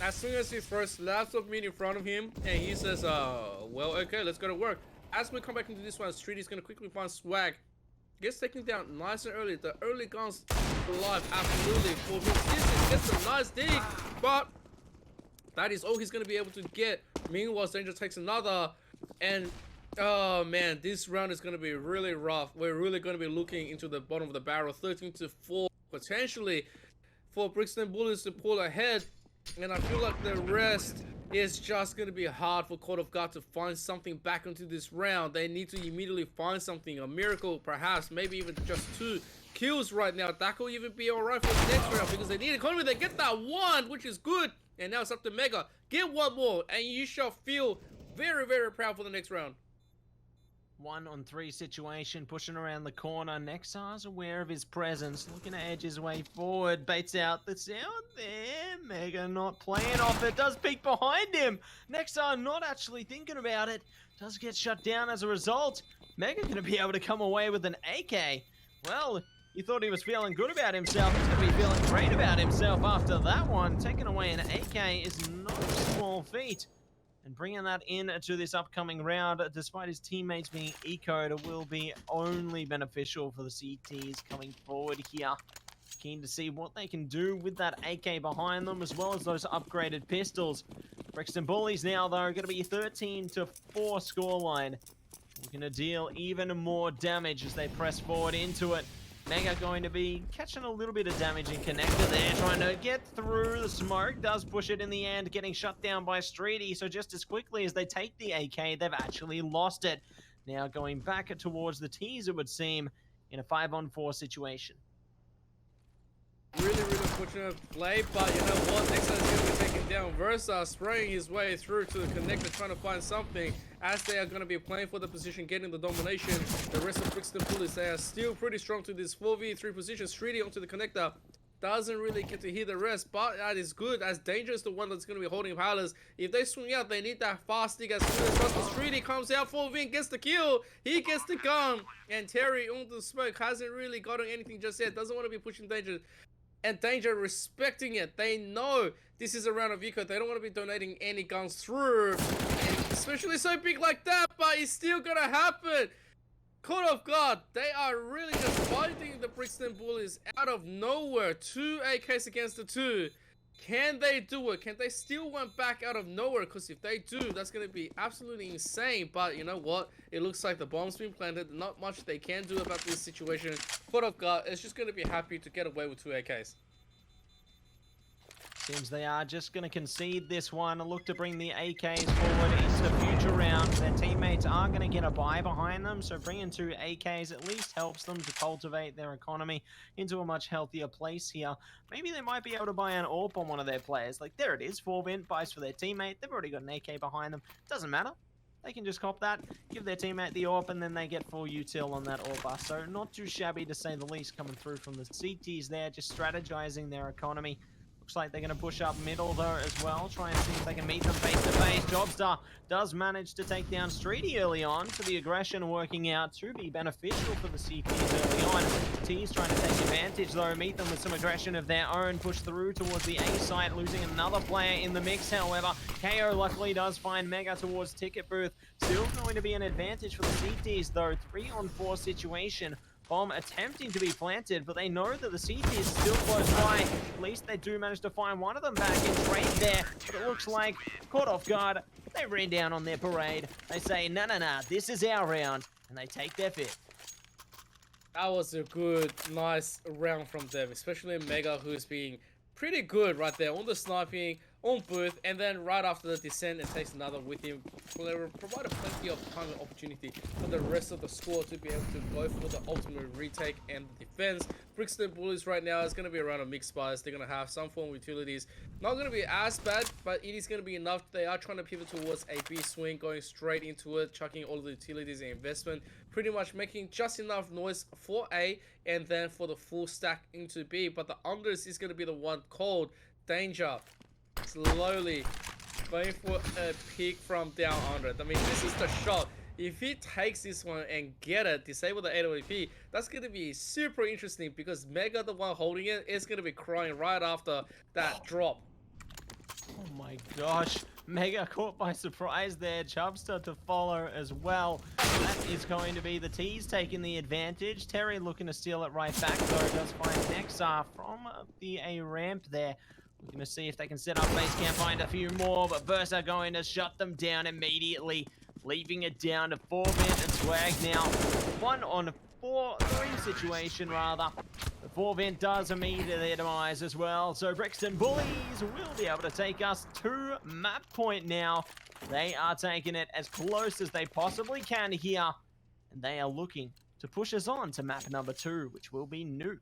As soon as he throws lots of meat in front of him, and he says, well, okay, let's go to work. As we come back into this one, Streety's gonna quickly find Swag. Gets taken down nice and early. The early guns alive, absolutely. For him, gets a nice dig, but that is all he's gonna be able to get. Meanwhile, Danger takes another, and oh man, this round is gonna be really rough. We're really gonna be looking into the bottom of the barrel. 13-4 potentially for Brixton Bullies to pull ahead, and I feel like the rest is just going to be hard for Caught Off Guard to find something back into this round. They need to immediately find something, a miracle perhaps, maybe even just 2 kills right now. That could even be alright for the next round, because they need economy. They get that 1, which is good, and now it's up to Mega. Get 1 more, and you shall feel very proud for the next round. 1-on-3 situation, pushing around the corner. Nexar's aware of his presence, looking to edge his way forward. Baits out the sound there. Mega not playing off it. Does peek behind him. Nexar not actually thinking about it. Does get shut down as a result. Mega going to be able to come away with an AK. Well, he thought he was feeling good about himself. He's going to be feeling great about himself after that one. Taking away an AK is not a small feat. And bringing that in to this upcoming round, despite his teammates being ecoed, will be only beneficial for the CTs coming forward here. keen to see what they can do with that AK behind them, as well as those upgraded pistols. Brixton Bullies now, though, going to be 13-4 scoreline. Looking to deal even more damage as they press forward into it. Mega going to be catching a little bit of damage in connector there, trying to get through the smoke. Does push it in the end, getting shut down by Streaty. So just as quickly as they take the AK, they've actually lost it. Now going back towards the T's, it would seem, in a 5-on-4 situation. Really unfortunate play, but you know what? Nexar is going to be taken down. Versa spraying his way through to the connector, trying to find something as they are going to be playing for the position, getting the domination. The rest of Brixton Bullies, they are still pretty strong to this 4v3 position. Streaty onto the connector. Doesn't really get to hear the rest, but that is good as dangeRj is the one that's going to be holding Palace. If they swing out, they need that fast stick as soon as possible. Streaty comes out, forevint gets the kill. He gets the gun, and Terry onto the smoke hasn't really gotten anything just yet. Doesn't want to be pushing dangeRj. And dangeRj respecting it. They know this is a round of eco. They don't want to be donating any guns through. And especially so big like that, but it's still gonna happen. Caught off guard. They are really just fighting the Brixton Bullies out of nowhere. 2 AKs against the 2. Can they do it? Can they steal one back out of nowhere? Because if they do, that's going to be absolutely insane. But you know what? It looks like the bomb's been planted. Not much they can do about this situation. Caught off guard. It's just going to be happy to get away with 2 AKs. Seems they are just going to concede this one and look to bring the AKs forward into future rounds. Their teammates are going to get a buy behind them, so bringing 2 AKs at least helps them to cultivate their economy into a much healthier place here. Maybe they might be able to buy an AWP on one of their players. Like, there it is, forevint buys for their teammate. They've already got an AK behind them. Doesn't matter. They can just cop that, give their teammate the AWP, and then they get full util on that AWP. So not too shabby to say the least coming through from the CTs there, just strategizing their economy. Looks like they're going to push up middle though as well, try and see if they can meet them face to face. Chubstr does manage to take down Streaty early on, so the aggression working out to be beneficial for the CPs early on. T's trying to take advantage though, meet them with some aggression of their own, push through towards the A site, losing another player in the mix. However, kayoh luckily does find Mega towards Ticket Booth. Still going to be an advantage for the CTs though, 3-on-4 situation. Bomb attempting to be planted, but they know that the CT is still close by. At least they do manage to find one of them back in trade there, but it looks like caught off guard. They ran down on their parade. They say, nah, this is our round, and they take their fifth. That was a good, nice round from them, especially Mega, who's being pretty good right there on the sniping, on booth, and then right after the descent, it takes another with him. Provided plenty of time and opportunity for the rest of the squad to be able to go for the ultimate retake and the defense. Brixton Bullies right now is going to be around a mixed bias. They're going to have some form of utilities. Not going to be as bad, but it is going to be enough. They are trying to pivot towards a B swing, going straight into it, chucking all of the utilities and investment, pretty much making just enough noise for A and then for the full stack into B. But the unders is going to be the one called dangeRj. Slowly going for a peek from down under. I mean, this is the shot. If he takes this one and get it, disable the AWP, that's going to be super interesting because Mega, the one holding it, is going to be crying right after that drop. Oh my gosh. Mega caught by surprise there. Chubstr to follow as well. That is going to be the T's taking the advantage. Terry looking to steal it right back though. Does find nexar from the A ramp there. We're going to see if they can set up base camp, find a few more, but Versa going to shut them down immediately, leaving it down to forevint and swag now. 1-on-4, 3 situation rather. The forevint does immediately their demise as well, so Brixton Bullies will be able to take us to map point now. They are taking it as close as they possibly can here, and they are looking to push us on to map number 2, which will be Nuke.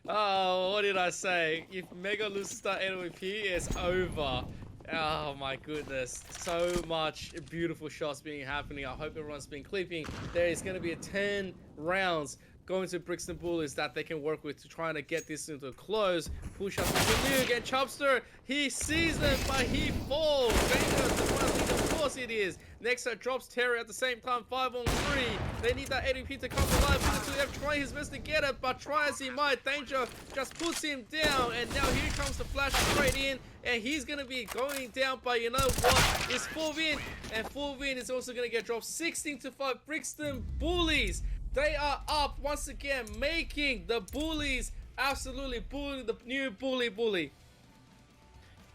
Oh, what did I say? If Mega loses that AWP, it's over. Oh my goodness. So much beautiful shots being happening. I hope everyone's been clipping. There is going to be 10 rounds going to Brixton Bullies that they can work with to try to get this into a close. Push up to Nuke and Chubstr. He sees them, but he falls. dangeRj, the one lead, of course it is. Nexar drops Terry at the same time, 5-on-3. They need that AWP to come alive. F trying his best to get it, but try as he might, dangeRj just puts him down, and now here comes the flash straight in, and he's gonna be going down. But you know what? It's forevint, and forevint is also gonna get dropped. 16-5 Brixton Bullies They are up once again, making the Bullies absolutely bully the new bully.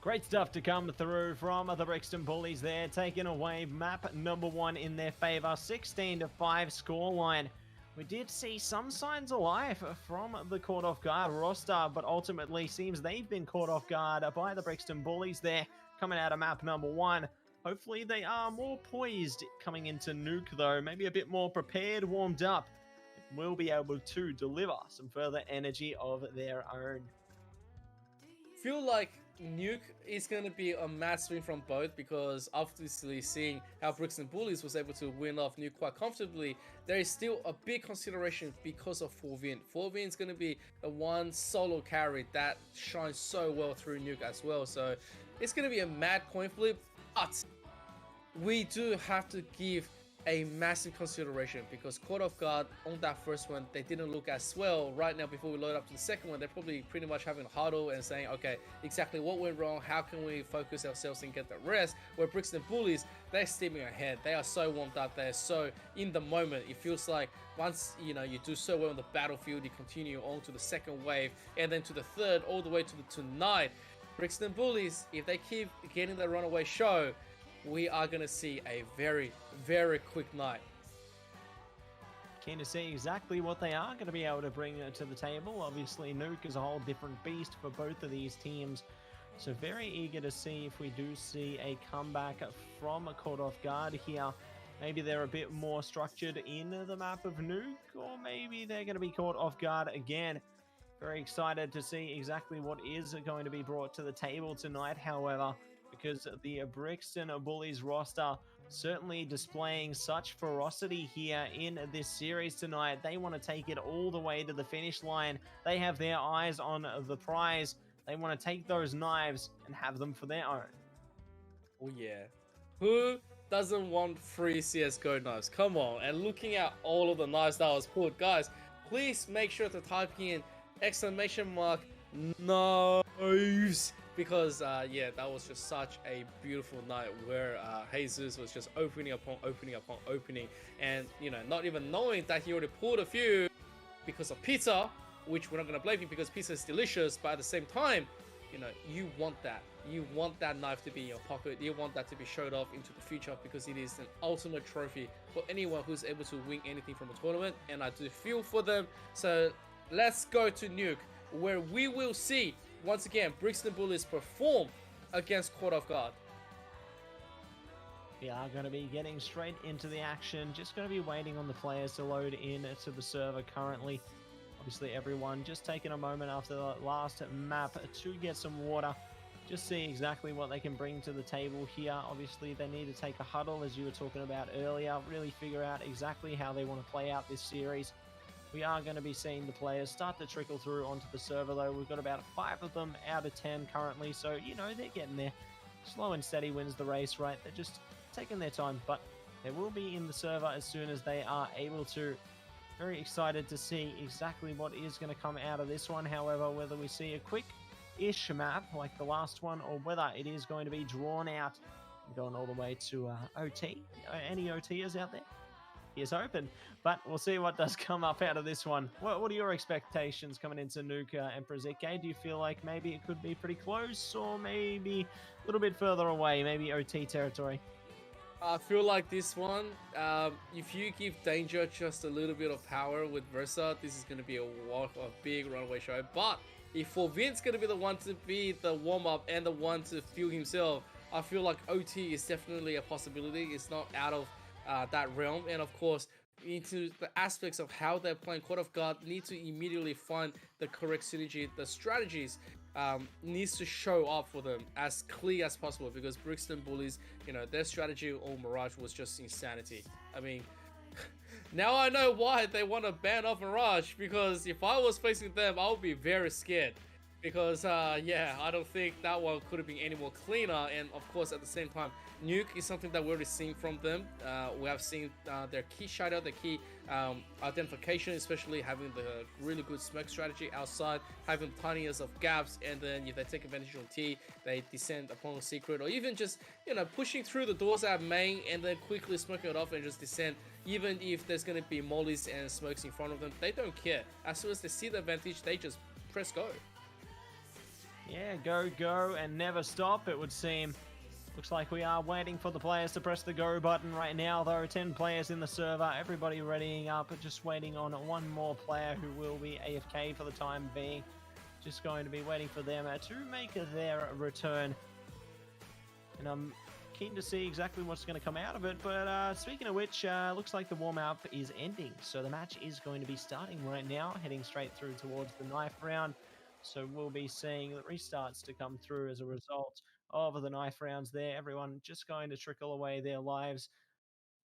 Great stuff to come through from the Brixton Bullies there, taking away map number 1 in their favour, 16-5 scoreline. We did see some signs of life from the caught off guard roster, but ultimately seems they've been caught off guard by the Brixton Bullies there, coming out of map number 1. Hopefully they are more poised coming into Nuke though, maybe a bit more prepared, warmed up. Will be able to deliver some further energy of their own. Feel like Nuke is going to be a mad swing from both, because obviously seeing how Brixton Bullies was able to win off Nuke quite comfortably, there is still a big consideration because of forevint. Forevint is going to be the one solo carry that shines so well through Nuke as well, so it's going to be a mad coin flip, but we do have to give a massive consideration, because caught off guard on that first one, they didn't look as well. Right now, before we load up to the second one, they're probably pretty much having a huddle and saying, okay, exactly what went wrong, how can we focus ourselves and get the rest. Where Brixton Bullies, they're steaming ahead, they are so warmed up, they're so in the moment. It feels like once you do so well on the battlefield, you continue on to the second wave and then to the third, all the way to the tonight. Brixton Bullies, if they keep getting the runaway show, we are going to see a very, very quick night. Keen to see exactly what they are going to be able to bring to the table. Obviously, Nuke is a whole different beast for both of these teams. So very eager to see if we do see a comeback from a caught off guard here. Maybe they're a bit more structured in the map of Nuke, or maybe they're going to be caught off guard again. Very excited to see exactly what is going to be brought to the table tonight, however, because the Brixton Bullies roster certainly displaying such ferocity here in this series tonight. They want to take it all the way to the finish line. They have their eyes on the prize. They want to take those knives and have them for their own. Oh yeah. Who doesn't want free CSGO knives? Come on. And looking at all of the knives that was pulled, guys, please make sure to type in !knives, because yeah, that was just such a beautiful night where Jesus was just opening, and not even knowing that he already pulled a few because of pizza, which we're not going to blame him because pizza is delicious, but at the same time, you want that knife to be in your pocket, you want that to be showed off into the future, because it is an ultimate trophy for anyone who's able to win anything from a tournament, and I do feel for them. So let's go to Nuke, where we will see once again Brixton Bullies perform against caught off guard. We are going to be getting straight into the action, just going to be waiting on the players to load in to the server currently. Obviously everyone just taking a moment after the last map to get some water, just see exactly what they can bring to the table here. Obviously they need to take a huddle, as you were talking about earlier, really figure out exactly how they want to play out this series. We are going to be seeing the players start to trickle through onto the server though. We've got about 5 of them out of 10 currently, so they're getting there. Slow and steady wins the race, right? They're just taking their time, but they will be in the server as soon as they are able to. Very excited to see exactly what is going to come out of this one. However, whether we see a quick-ish map like the last one, or whether it is going to be drawn out and going all the way to OT. Any OTers out there? Is open, but we'll see what does come up out of this one. What are your expectations coming into Nuke, Emperor ZK? Do you feel like maybe it could be pretty close, or maybe a little bit further away, maybe OT territory? I feel like this one, if you give Danger just a little bit of power with Versa, this is going to be a big runaway show. But if forevint's going to be the one to be the warm-up and the one to fuel himself, I feel like OT is definitely a possibility. It's not out of that realm. And of course, into the aspects of how they're playing caught off guard, need to immediately find the correct synergy, the strategies needs to show up for them as clear as possible, because Brixton Bullies, their strategy on Mirage was just insanity. I mean, now I know why they want to ban off Mirage, because if I was facing them, I would be very scared. Because yeah, I don't think that one could have been any more cleaner. And of course, at the same time, Nuke is something that we're already seeing from them. We have seen their key shadow, their key identification, especially having the really good smoke strategy outside, having tiniest of gaps, and then if they take advantage of T, they descend upon a secret, or even just pushing through the doors at main and then quickly smoking it off and just descend even if there's gonna be mollies and smokes in front of them, they don't care. As soon as they see the advantage, they just press go. Yeah, go, and never stop, it would seem. Looks like we are waiting for the players to press the go button right now, though. 10 players in the server, everybody readying up, just waiting on one more player who will be AFK for the time being. Just going to be waiting for them to make their return. And I'm keen to see exactly what's going to come out of it, but speaking of which, looks like the warm-up is ending, so the match is going to be starting right now, heading straight through towards the knife round. So we'll be seeing the restarts to come through as a result of the knife rounds there. Everyone just going to trickle away their lives.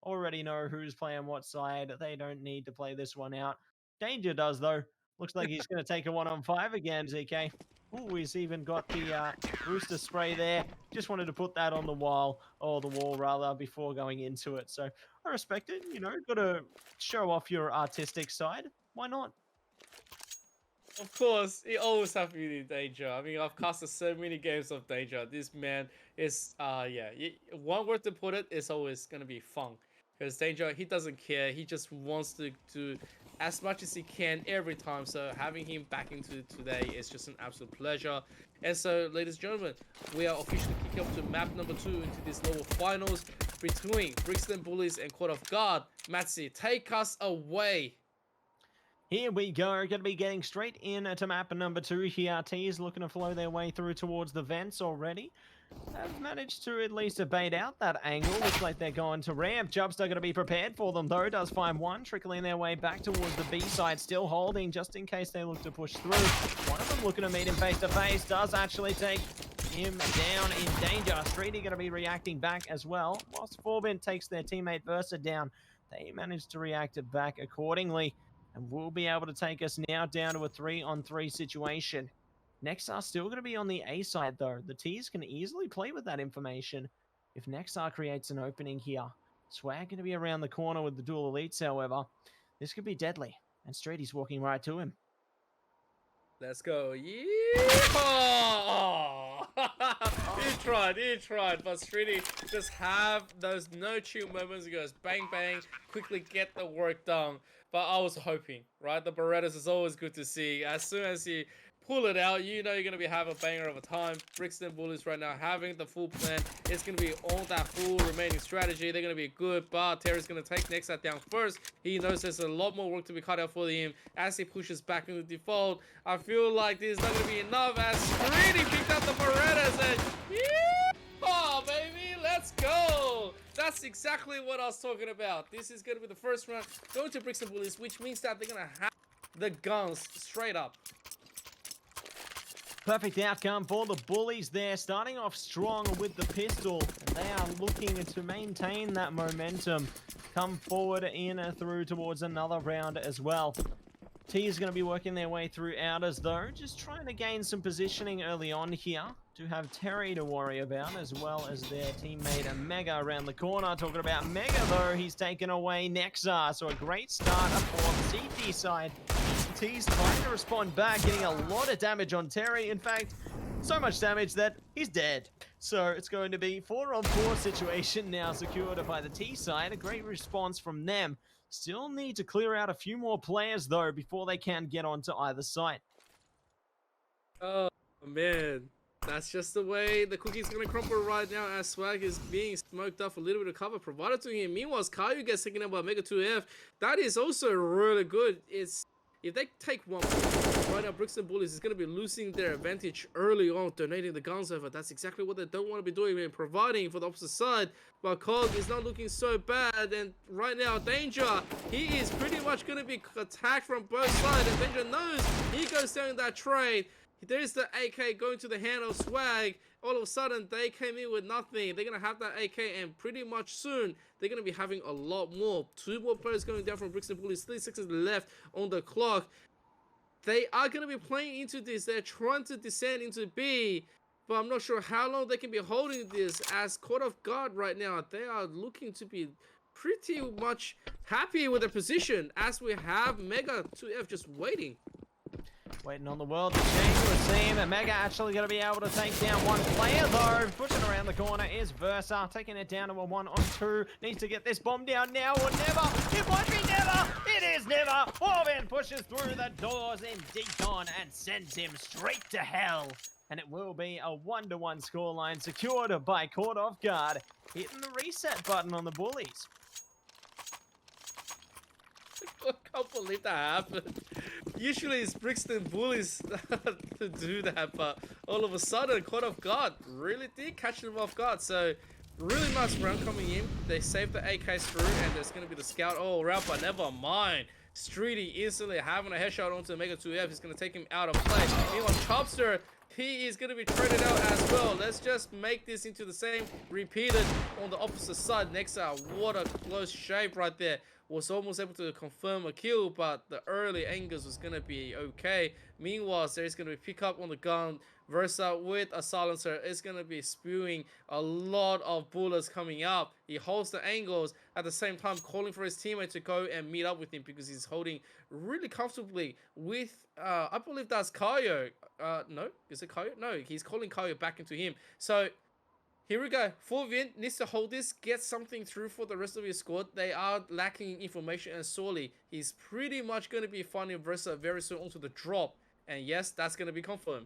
Already know who's playing what side. They don't need to play this one out. Danger does, though. Looks like he's going to take a 1-on-5 again, ZK. Ooh, he's even got the rooster spray there. Just wanted to put that on the wall, or the wall rather, before going into it. So I respect it. You know, got to show off your artistic side. Why not? Of course, it always have to be Danger. I mean, I've casted so many games of Danger. This man is, yeah, one word to put it is always gonna be fun. Because Danger, he doesn't care. He just wants to do as much as he can every time. So having him back into today is just an absolute pleasure. And so, ladies and gentlemen, we are officially kicking off to map number 2 into this lower finals between Brixton Bullies and Court of Guard. Matsi, take us away. Here we go, going to be getting straight in to map number 2 here. T is looking to flow their way through towards the vents already. They've managed to at least bait out that angle. Looks like they're going to ramp. Chubstr going to be prepared for them, though. Does find one, trickling their way back towards the B side, still holding, just in case they look to push through. One of them looking to meet him face to face, does actually take him down in danger. Streaty going to be reacting back as well. Whilst forevint takes their teammate Versa down, they managed to react back accordingly. And we'll be able to take us now down to a 3-on-3 situation. Nexar still going to be on the A side, though. The T's can easily play with that information if Nexar creates an opening here. Swag going to be around the corner with the dual elites, however. This could be deadly. And Streety's walking right to him. Let's go. Yeah! he tried, but Streaty just have those no-chill moments. He goes bang, bang, quickly get the work done. But I was hoping, right? The Berettas is always good to see. As soon as you pull it out, you know you're going to be having a banger of a time. Brixton Bullies right now having the full plan. It's going to be all that full remaining strategy. They're going to be good, but Terry's going to take nexar down first. He knows there's a lot more work to be cut out for him as he pushes back into default. I feel like this is not going to be enough as Streaty picked up the Berettas and yeah, baby, let's go. That's exactly what I was talking about. This is going to be the first round going to Brixton Bullies, which means that they're going to have the guns straight up. Perfect outcome for the Bullies there, starting off strong with the pistol. And they are looking to maintain that momentum, come forward in and through towards another round as well. T is going to be working their way through outers, though, just trying to gain some positioning early on here. To have Terry to worry about, as well as their teammate Mega around the corner. Talking about Mega, though, he's taken away Nexar, so a great start for the CT side. T's trying to respond back, getting a lot of damage on Terry. In fact, so much damage that he's dead. So it's going to be 4-on-4 situation now secured by the T side. A great response from them. Still need to clear out a few more players, though, before they can get onto either side. Oh, man. That's just the way the cookie's gonna crumble right now as Swag is being smoked up. A little bit of cover provided to him. Meanwhile, kayoh gets taken out by Mega 2F. That is also really good. It's if they take one right now, Brixton Bullies is gonna be losing their advantage early on, donating the guns over. That's exactly what they don't want to be doing and providing for the opposite side. But Cog is not looking so bad, and right now Danger, he is pretty much gonna be attacked from both sides, and Danger knows he goes down in that trade. There's the AK going to the hand of Swag. All of a sudden, they came in with nothing. They're going to have that AK, and pretty much soon, they're going to be having a lot more. 2 more players going down from Brixton Bullies. 3 seconds left on the clock. They are going to be playing into this. They're trying to descend into B, but I'm not sure how long they can be holding this as Court of Guard right now. They are looking to be pretty much happy with their position as we have Mega 2F just waiting. Waiting on the world to change, it would seem. And Mega actually going to be able to take down one player, though. Pushing around the corner is Versa, taking it down to a 1-on-2. Needs to get this bomb down now or never. It might be never. It is never. forevint pushes through the doors in Decon and sends him straight to hell. And it will be a 1-1 scoreline secured by Caught Off Guard, hitting the reset button on the Bullies. I can't believe that happened. Usually it's Brixton Bullies to do that, but all of a sudden, Caught Off Guard really did catch them off guard. So, really nice round coming in. They saved the AKs through, and there's going to be the scout all around, but never mind. Streaty instantly having a headshot onto Mega 2F is going to take him out of play. Meanwhile, Chubstr, he is going to be traded out as well. Let's just make this into the same repeated on the opposite side. Nexar, what a close shape right there. Was almost able to confirm a kill, but the early angles was going to be okay. Meanwhile, there's going to be pick up on the gun. Versa with a silencer is going to be spewing a lot of bullets coming up. He holds the angles at the same time, calling for his teammate to go and meet up with him because he's holding really comfortably with, I believe that's Kayoh. No, is it Kayoh? No, he's calling Kayoh back into him. So, here we go. forevint needs to hold this, get something through for the rest of his squad. They are lacking information, and sorely he's pretty much going to be finding Versa very soon onto the drop. And yes, that's going to be confirmed.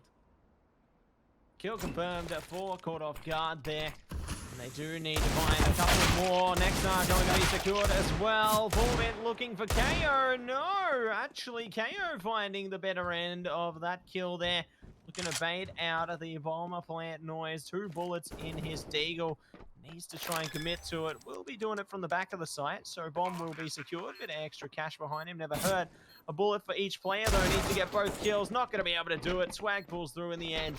Kill confirmed for Caught Off Guard there. And they do need to find a couple more. Nexar going to be secured as well. forevint looking for kayoh. No, actually kayoh finding the better end of that kill there. Looking to bait out of the bomber plant noise. 2 bullets in his deagle. Needs to try and commit to it. Will be doing it from the back of the site, so bomb will be secured. Bit of extra cash behind him. Never hurt. A bullet for each player, though. Needs to get both kills. Not going to be able to do it. Swag pulls through in the end.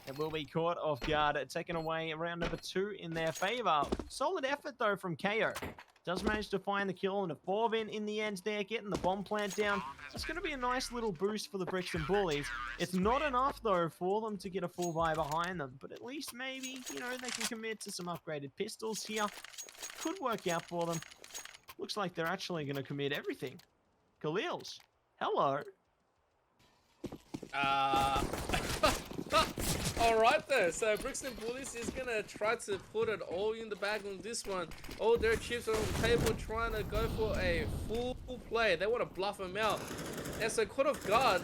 It will be Caught Off Guard. Taken away round number 2 in their favor. Solid effort, though, from kayoh. Does manage to find the kill and a forevint in the end there, getting the bomb plant down. It's going to be a nice little boost for the Brixton Bullies. It's not enough, though, for them to get a full buy behind them. But at least maybe, you know, they can commit to some upgraded pistols here. Could work out for them. Looks like they're actually going to commit everything. Khalils, hello. Alright then, so Brixton Bullies is gonna try to put it all in the bag on this one. All their chips are on the table, trying to go for a full play. They want to bluff them out. And so Caught Off Guard,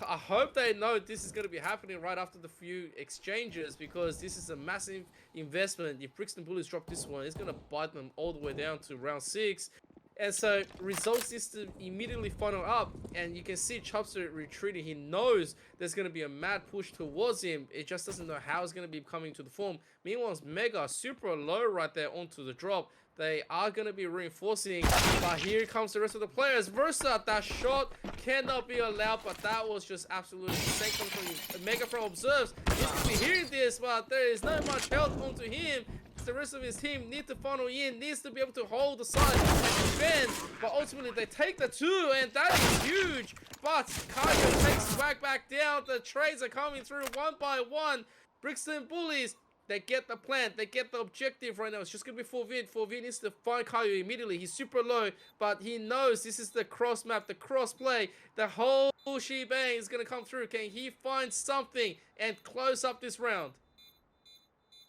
I hope they know this is going to be happening right after the few exchanges, because this is a massive investment. If Brixton Bullies drop this one, it's going to bite them all the way down to round 6. And so results is to immediately funnel up, and you can see Chubstr retreating. He knows there's going to be a mad push towards him. It just doesn't know how it's going to be coming to the form. Meanwhile, Mega super low right there onto the drop. They are going to be reinforcing, but here comes the rest of the players. Versa, that shot cannot be allowed, but that was just absolutely insane coming from Mega from Observes. He's going to be hearing this, but there is not much health onto him. The rest of his team need to funnel in, needs to be able to hold the side and defend, but ultimately they take the 2, and that is huge. But kayoh takes swag back down. The trades are coming through one by one. Brixton Bullies, they get the plant, they get the objective right now. It's just gonna be forevint. forevint needs to find kayoh immediately. He's super low, but he knows this is the cross map, the cross play, the whole shebang is gonna come through. Can he find something and close up this round?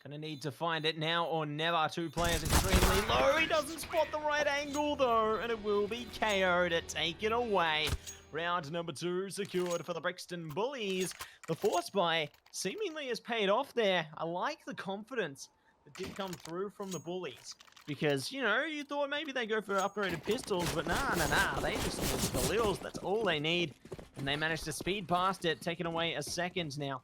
Gonna need to find it now or never. 2 players extremely low. He doesn't spot the right angle, though, and it will be kayoh to take it away. Round number 2 secured for the Brixton Bullies. The force buy seemingly has paid off there. I like the confidence that did come through from the Bullies. Because, you know, you thought maybe they go for upgraded pistols, but nah. They just need the Khalils. That's all they need. And they managed to speed past it, taking away a second now.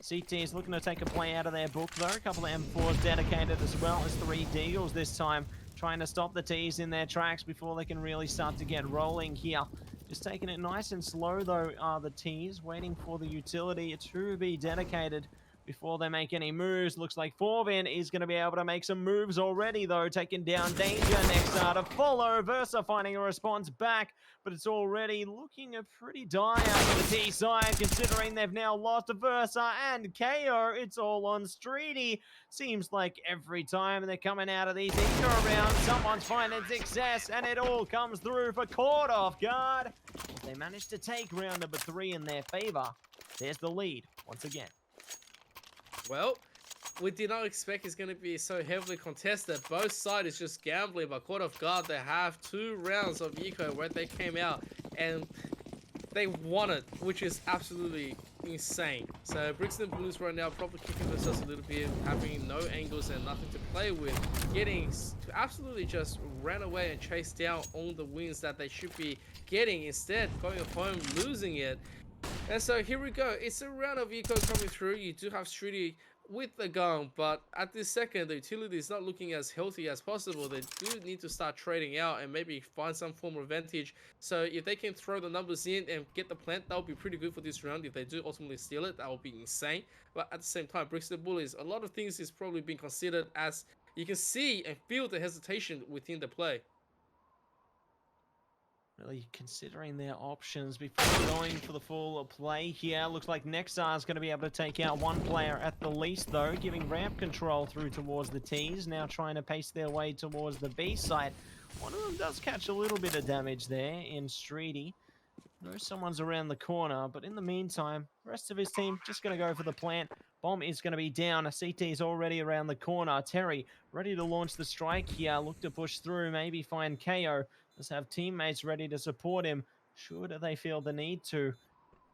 CT is looking to take a play out of their book, though. A couple of M4s dedicated as well as 3 Deagles this time. Trying to stop the T's in their tracks before they can really start to get rolling here. Just taking it nice and slow, though, are the T's. Waiting for the utility to be dedicated before they make any moves. Looks like forevint is going to be able to make some moves already, though. Taking down dangeRj to follow. Versa finding a response back, but it's already looking a pretty dire for the T side, considering they've now lost Versa and kayoh. It's all on streaty. Seems like every time they're coming out of these eco rounds, someone's finding success, and it all comes through for Caught Off Guard. They managed to take round number 3 in their favor. There's the lead once again. Well, we did not expect it's going to be so heavily contested. Both sides is just gambling, but caught off guard. They have 2 rounds of eco where they came out and they won it, which is absolutely insane. So Brixton Bullies right now probably kicking themselves a little bit, having no angles and nothing to play with, getting absolutely just ran away and chased down all the wins that they should be getting, instead going home losing it. And so here we go. It's a round of eco coming through. You do have Streaty with the gun, but at this second the utility is not looking as healthy as possible. They do need to start trading out and maybe find some form of advantage. So if they can throw the numbers in and get the plant, that would be pretty good for this round. If they do ultimately steal it, that would be insane. But at the same time, Brixton Bullies, a lot of things is probably being considered, as you can see and feel the hesitation within the play. Really considering their options before going for the full play here. Looks like nexar is going to be able to take out one player at the least, though, giving ramp control through towards the T's. Now trying to pace their way towards the B side. One of them does catch a little bit of damage there in Streaty. Knows someone's around the corner, but in the meantime, the rest of his team just going to go for the plant. Bomb is going to be down. A CT is already around the corner. Terry ready to launch the strike here. Look to push through, maybe find kayoh. Just have teammates ready to support him should they feel the need to.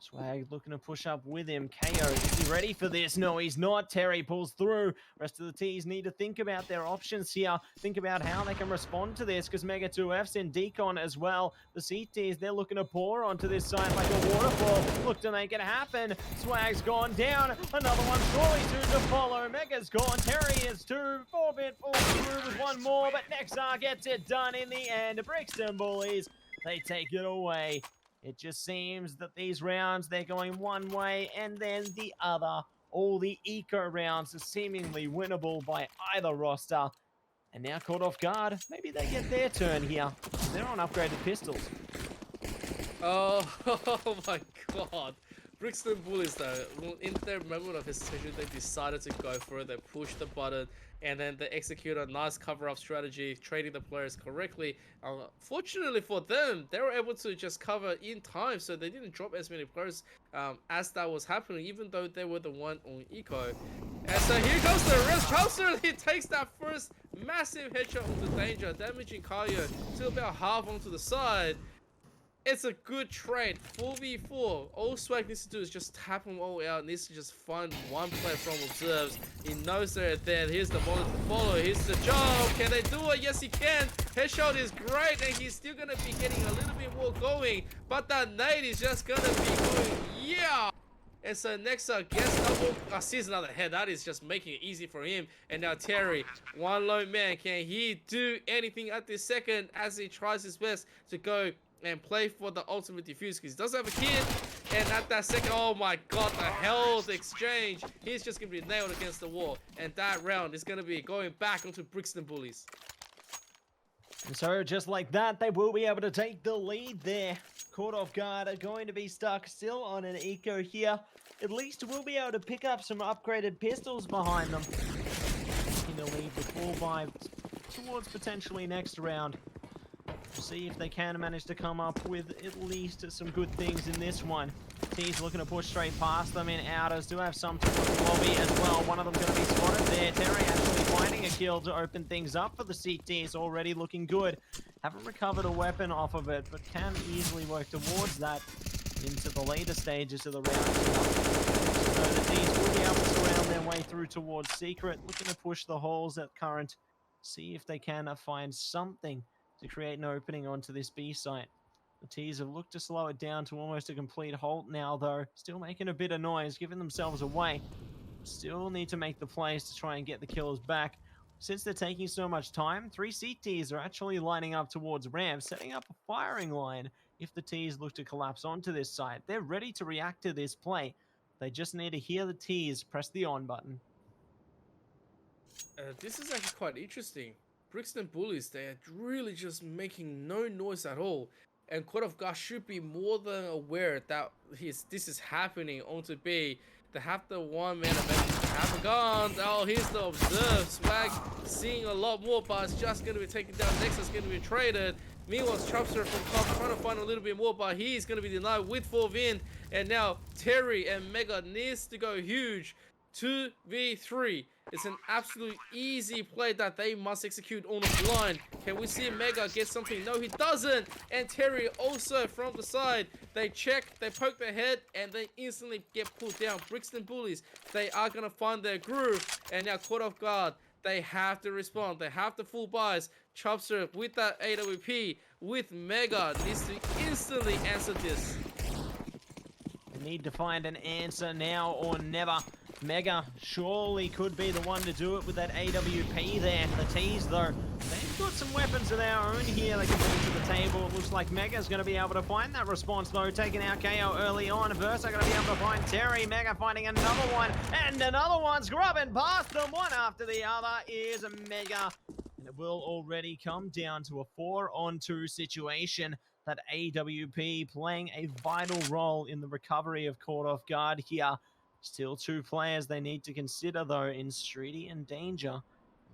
Swag looking to push up with him. kayoh, is he ready for this? No, he's not. Terry pulls through. Rest of the T's need to think about their options here. Think about how they can respond to this, because Mega 2F's in decon as well. The CTs, they're looking to pour onto this side like a waterfall. Look to make it happen. Swag's gone down. Another one surely soon to follow. Mega's gone. Terry is 2. Forevint falls through with 1 more, but nexar gets it done in the end. Brixton Bullies, they take it away. It just seems that these rounds, they're going one way and then the other. All the eco rounds are seemingly winnable by either roster. And now caught off guard, maybe they get their turn here. They're on upgraded pistols. Oh, oh my god. Brixton Bullies, though, in their moment of hesitation, they decided to go for it. They pushed the button and then they execute a nice cover-up strategy, trading the players correctly. Fortunately for them, they were able to just cover in time, so they didn't drop as many players as that was happening, even though they were the one on eco. And so here goes the rest. Chubstr, he takes that first massive headshot onto dangeRj, damaging kayoh to about half onto the side. It's a good trade, 4v4. All Swag needs to do is just tap them all out. Needs to just find one player from observes. He knows they're there. Here's the bullet to follow. Here's the job. Can they do it? Yes, he can. Headshot is great, and he's still gonna be getting a little bit more going. But that nade is just gonna be going, yeah. And so nexar gets double. Sees another head. That is just making it easy for him. And now Terry, one lone man. Can he do anything at this second as he tries his best to go and play for the ultimate defuse, because he does have a kid, and at that second, oh my god, the health exchange, he's just gonna be nailed against the wall, and that round is gonna be going back onto Brixton Bullies. And so just like that, they will be able to take the lead there. Caught off guard, are going to be stuck still on an eco here. At least we'll be able to pick up some upgraded pistols behind them. In the lead with 4-5 towards potentially next round. See if they can manage to come up with at least some good things in this one. T's looking to push straight past them in outers. Do have some towards the lobby as well. One of them going to be spotted there. Terry actually finding a kill to open things up for the CTs. Already looking good. Haven't recovered a weapon off of it, but can easily work towards that into the later stages of the round. So the T's will be able to surround their way through towards Secret. Looking to push the holes at current. See if they can find something to create an opening onto this B site. The T's have looked to slow it down to almost a complete halt now, though. Still making a bit of noise, giving themselves away. Still need to make the plays to try and get the kills back. Since they're taking so much time, 3 CTs are actually lining up towards ramp, setting up a firing line if the T's look to collapse onto this site. They're ready to react to this play. They just need to hear the T's press the on button. This is actually quite interesting. Brixton Bullies, they are really just making no noise at all. And Caught Off Guard should be more than aware that this is happening onto B. They have the one man advantage. Have a gun. Oh, here's the observe. Swag seeing a lot more, but it's just going to be taken down. Nexar's going to be traded. Meanwhile, Chubstr from top trying to find a little bit more, but he's going to be denied with forevint. And now Terry and Mega needs to go huge. 2v3. It's an absolute easy play that they must execute on the blind. Can we see Mega get something? No, he doesn't. And Terry also from the side. They check, they poke their head, and they instantly get pulled down. Brixton Bullies, they are going to find their groove. And now caught off guard. They have to respond. They have to full buys. Chubstr with that AWP, with Mega, needs to instantly answer this. They need to find an answer now or never. Mega surely could be the one to do it with that AWP there. The T's, though, they've got some weapons of their own here they can bring to the table. It looks like Mega's going to be able to find that response, though, taking out kayoh early on. Versa going to be able to find Terry. Mega finding another one, and another one's grubbing past them. One after the other is Mega. And it will already come down to a 4-on-2 situation. That AWP playing a vital role in the recovery of caught off guard here. Still 2 players they need to consider, though, in Streaty and Danger.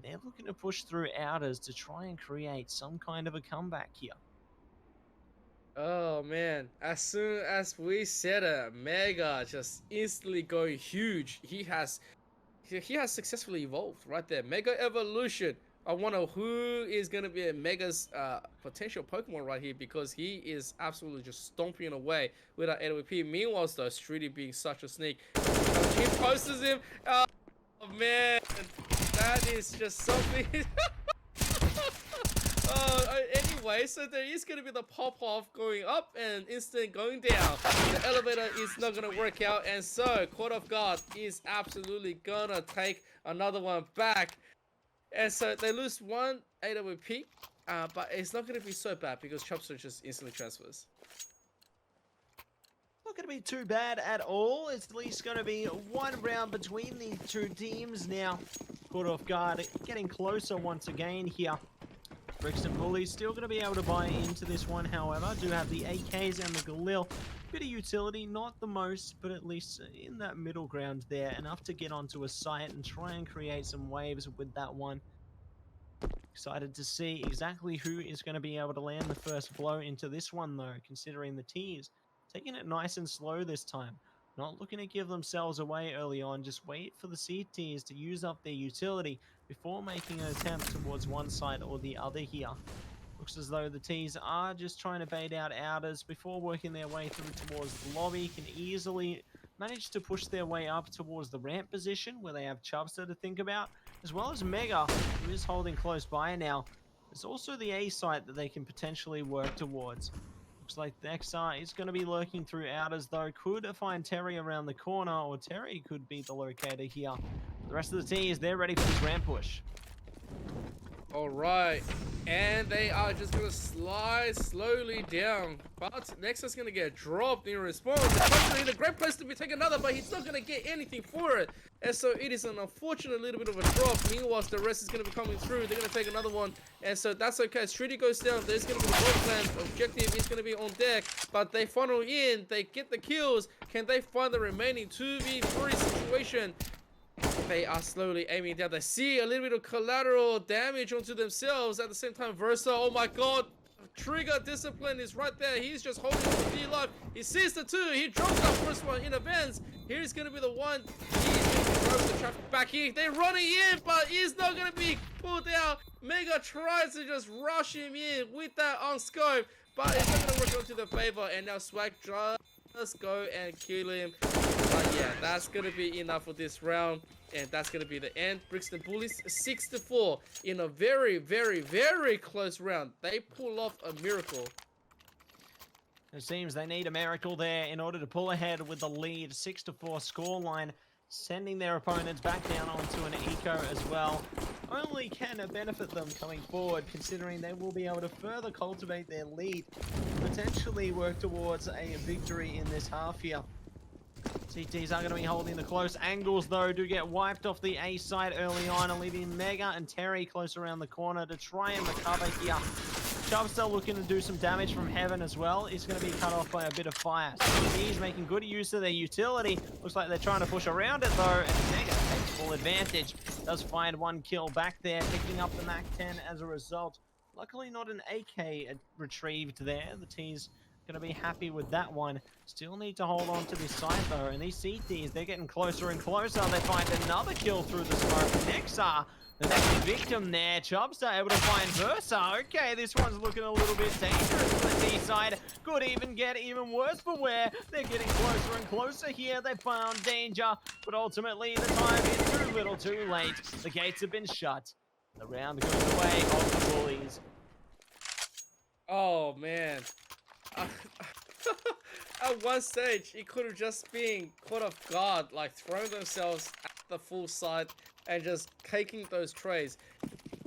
They're looking to push through outers to try and create some kind of a comeback here. Oh, man. As soon as we said it, Mega just instantly going huge. He has successfully evolved right there. Mega Evolution. I wonder who is going to be a Mega's potential Pokemon right here, because he is absolutely just stomping away with that AWP. Meanwhile, though, Streaty being such a sneak. He posts him. Oh, man. That is just something. Anyway, so there is going to be the pop-off going up and instant going down. The elevator is not going to work out, and so caught off guard is absolutely going to take another one back. And so they lose one AWP, but it's not going to be so bad because Chubstr just instantly transfers. Not going to be too bad at all. It's at least going to be one round between these two teams now. Caught off guard, getting closer once again here. Brixton Bullies still going to be able to buy into this one, however. Do have the AKs and the Galil. Bit of utility, not the most, but at least in that middle ground there. Enough to get onto a site and try and create some waves with that one. Excited to see exactly who is going to be able to land the first blow into this one, though, considering the T's taking it nice and slow this time. Not looking to give themselves away early on, just wait for the CTs to use up their utility before making an attempt towards one side or the other here. Looks as though the T's are just trying to bait out outers before working their way through towards the lobby. Can easily manage to push their way up towards the ramp position where they have Chubstr to think about, as well as Mega, who is holding close by now. There's also the A site that they can potentially work towards. Looks like nexar is going to be lurking through outers, though. Could find Terry around the corner, or Terry could be the locator here. The rest of the T's, they're ready for this ramp push. Alright, and they are just going to slide slowly down, but Nexar's going to get dropped in response. It's in a great place to be taking another, but he's not going to get anything for it, and so it is an unfortunate little bit of a drop. Meanwhile, the rest is going to be coming through. They're going to take another one, and so that's okay. Streaty goes down. There's going to be the work plan. Objective is going to be on deck, but they funnel in. They get the kills. Can they find the remaining 2v3 situation? They are slowly aiming down. They see a little bit of collateral damage onto themselves. At the same time, Versa, oh my god, Trigger Discipline is right there. He's just holding the D life. He sees the 2. He drops that first one in advance. Here's going to be the 1. He's going to throw the traffic back here. They're running in, but he's not going to be pulled out. Mega tries to just rush him in with that on scope, but it's not going to work out to their favor. And now Swag just go and kill him. But yeah, that's going to be enough for this round. And that's going to be the end. Brixton Bullies 6-4 in a very, very, very close round. They pull off a miracle. It seems they need a miracle there in order to pull ahead with the lead. 6-4 scoreline, sending their opponents back down onto an eco as well. Only can it benefit them coming forward, considering they will be able to further cultivate their lead, potentially work towards a victory in this half here. CTs are going to be holding the close angles, though. Do get wiped off the A side early on, and leaving Mega and Terry close around the corner to try and recover here. Chubstr looking to do some damage from heaven as well. He's going to be cut off by a bit of fire. CTs making good use of their utility. Looks like they're trying to push around it, though, and Mega takes full advantage. does find one kill back there, picking up the MAC-10 as a result. Luckily not an AK retrieved there. The T's going to be happy with that one. Still need to hold on to this side though, and these CTs, they're getting closer and closer. They find another kill through the smoke. Nexar, the next victim there. Chubstr able to find Versa. Okay, this one's looking a little bit dangerous for the T side. Could even get even worse for where they're getting closer and closer here. They found danger, but ultimately the time is too little too late. The gates have been shut. The round goes away of the Bullies. Oh man. At one stage, it could have just been caught off guard, like throwing themselves at the full side and just taking those trays.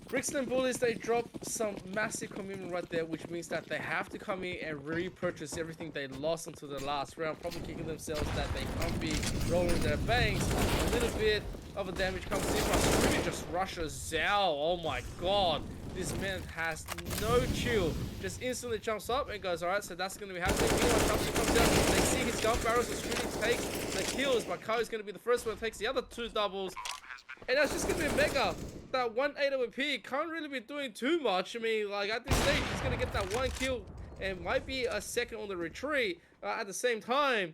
Brixton Bullies, they drop some massive commitment right there, which means that they have to come in and repurchase everything they lost until the last round, probably kicking themselves that they can't be rolling their banks. A little bit of a damage comes in, but streaty just rushes Zhao. Oh my god. This man has no chill. Just instantly jumps up and goes, alright, so that's going to be happening. Meanwhile, Chubstr comes out. They see his gun barrels. The streaty takes the kills, but kayoh is going to be the first one that takes the other 2 doubles. And that's just going to be mega. That 1 AWP can't really be doing too much. I mean, like, at this stage, he's going to get that 1 kill and might be a second on the retreat at the same time.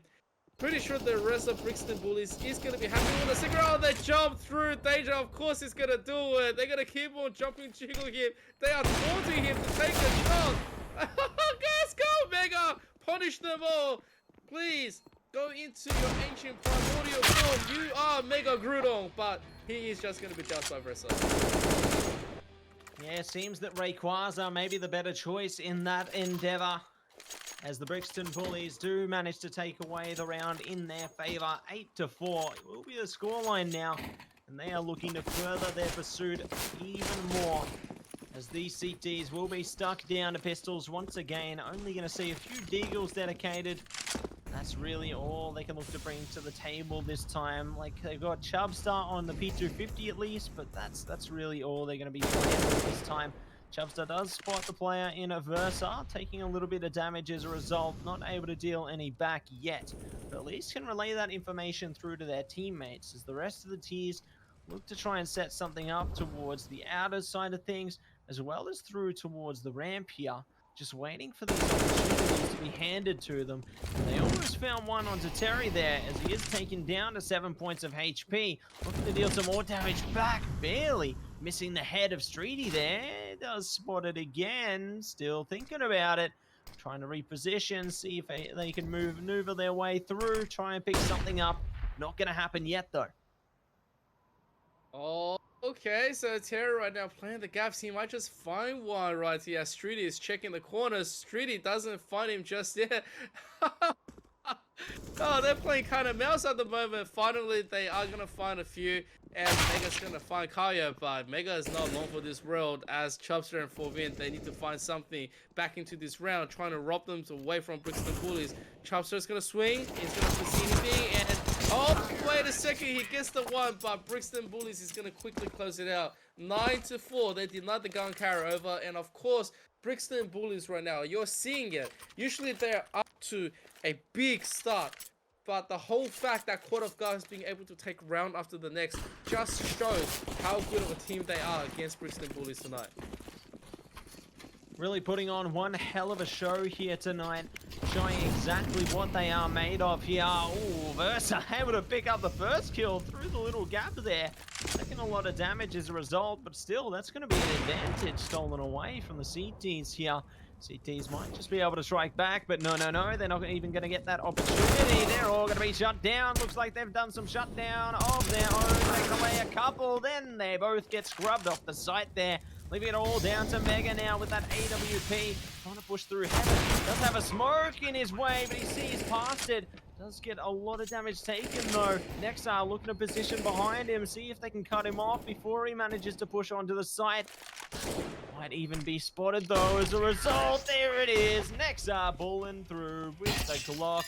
Pretty sure the rest of Brixton Bullies is going to be happy with the second. Oh, they jump through. dangeRj, of course, is going to do it. They're going to keep on jumping, jiggle him. They are taunting him to take a shot. Guys, go, Mega. Punish them all. Please, go into your ancient primordial form. You are Mega Grudon, but he is just going to be dealt by Versa. Yeah, seems that Rayquaza may be the better choice in that endeavor, as the Brixton Bullies do manage to take away the round in their favor. 8-4. It will be the scoreline now, and they are looking to further their pursuit even more, as these CTs will be stuck down to pistols once again. Only going to see a few deagles dedicated. That's really all they can look to bring to the table this time. Like, they've got Chubstr on the P250 at least, but that's really all they're going to be playing with this time. Chubstr does spot the player in a Versa, taking a little bit of damage as a result, not able to deal any back yet, but at least can relay that information through to their teammates, as the rest of the tiers look to try and set something up towards the outer side of things, as well as through towards the ramp here, just waiting for these opportunities to be handed to them. And they almost found one onto Terry there, as he is taken down to 7 points of HP, looking to deal some more damage back, barely. Missing the head of streaty there. Does spot it again. Still thinking about it. Trying to reposition. See if they can maneuver their way through. Try and pick something up. Not going to happen yet though. Oh, okay. So Terry right now playing the gaps. He might just find one right here. streaty is checking the corners. streaty doesn't find him just yet. Oh, they're playing kind of mouse at the moment. Finally, they are going to find a few, and Mega's going to find kayoh, but Mega is not long for this world, as Chubstr and forevint, they need to find something back into this round, trying to rob them away from Brixton Bullies. Chubstr's going to swing. He's going to see anything, and oh, wait a second, he gets the one, but Brixton Bullies is going to quickly close it out. 9-4, they denied the gun carry over, and of course, Brixton Bullies right now, you're seeing it. Usually they're up to a big start, but the whole fact that Court of Guards being able to take round after the next just shows how good of a team they are against Brixton Bullies tonight. Really putting on one hell of a show here tonight, showing exactly what they are made of here. Ooh, Versa able to pick up the first kill through the little gap there. Taking a lot of damage as a result, but still, that's going to be an advantage stolen away from the CTs here. CTs might just be able to strike back, but no, they're not even going to get that opportunity. They're all going to be shut down. Looks like they've done some shutdown of their own. Take away a couple, then they both get scrubbed off the site there. Leaving it all down to Mega now with that AWP. Trying to push through heaven. Does have a smoke in his way, but he sees past it. Does get a lot of damage taken though. Nexar looking to position behind him. See if they can cut him off before he manages to push onto the site. Might even be spotted though as a result. There it is. Nexar bulling through with the Glock.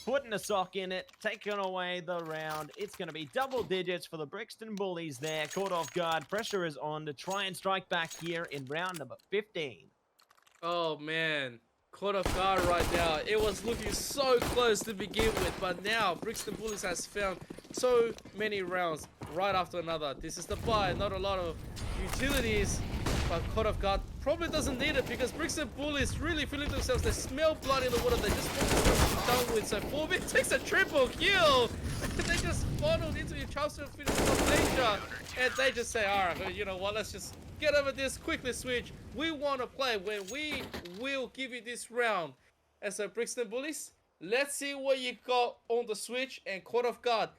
Putting a sock in it, taking away the round. It's going to be double digits for the Brixton Bullies there. Caught off guard. Pressure is on to try and strike back here in round number 15. Oh, man. Caught off guard right now. It was looking so close to begin with, but now Brixton Bullies has found so many rounds right after another. This is the buy, not a lot of utilities, but Code of God probably doesn't need it because Brixton Bullies really feeling themselves. They smell blood in the water. They just want this done with. So forevint takes a triple kill. They just funneled into your Chubstr finish of danger, and they just say, all right, you know what? Let's just get over this, quickly switch. We want to play when we will give you this round. And so Brixton Bullies, let's see what you got on the switch. And Code of God,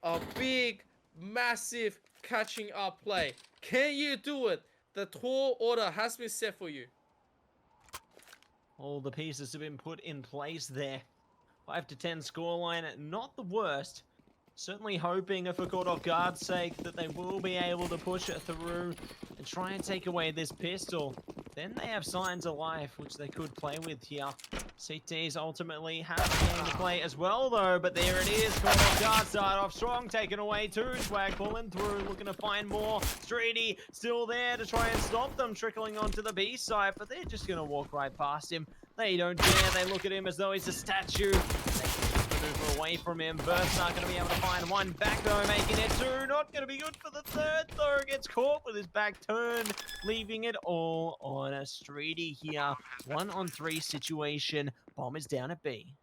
a big, massive catching up play. Can you do it? The tall order has been set for you. All the pieces have been put in place there. 5 to 10 scoreline, not the worst. Certainly hoping, for Caught Off Guard's sake, that they will be able to push it through and try and take away this pistol. Then they have signs of life, which they could play with here. CTs ultimately have a game to play as well, though, but there it is. Caught Off Guard start off strong, taken away too. Swag pulling through, looking to find more. Streaty still there to try and stop them, trickling onto the B side, but they're just going to walk right past him. They don't care. They look at him as though he's a statue. Move away from him. Burst's not going to be able to find one back though, making it two. Not going to be good for the third though. Gets caught with his back turned, leaving it all on a Streaty here. 1-on-3 situation. Bomb is down at B.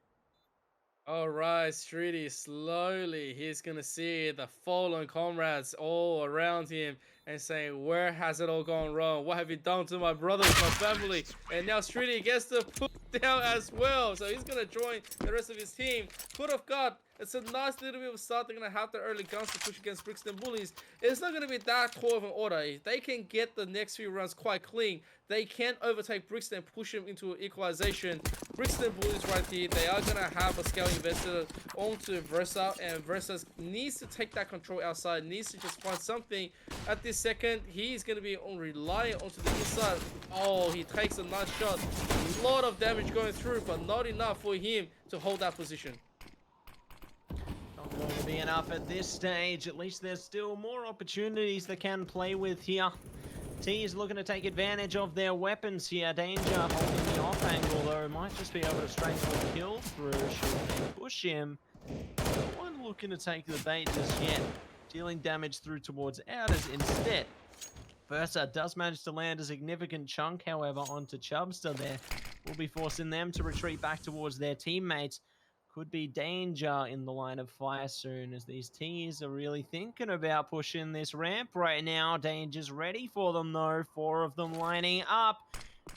Alright, Streaty slowly, he's gonna see the fallen comrades all around him and saying, where has it all gone wrong? What have you done to my brothers, my family? And now Streaty gets to put down as well. So he's gonna join the rest of his team. Code of God, it's a nice little bit of a start. They're gonna have the early guns to push against Brixton Bullies. It's not gonna be that tall of an order. If they can get the next few rounds quite clean, they can overtake Brixton and push him into equalization. Brixton Bullies right here, they are gonna have a scale invested onto Versa, and Versa needs to take that control outside, needs to just find something. At this second, he's gonna be relying onto the inside. Oh, he takes a nice shot. A lot of damage going through, but not enough for him to hold that position. Not going to be enough at this stage. At least there's still more opportunities they can play with here. T is looking to take advantage of their weapons here. Danger holding the off angle though. Might just be able to strangle a kill through. Should push him. No one looking to take the bait just yet. Dealing damage through towards outers instead. Versa does manage to land a significant chunk, however, onto Chubstr there. Will be forcing them to retreat back towards their teammates. Could be danger in the line of fire soon, as these T's are really thinking about pushing this ramp right now. Danger's ready for them though. 4 of them lining up.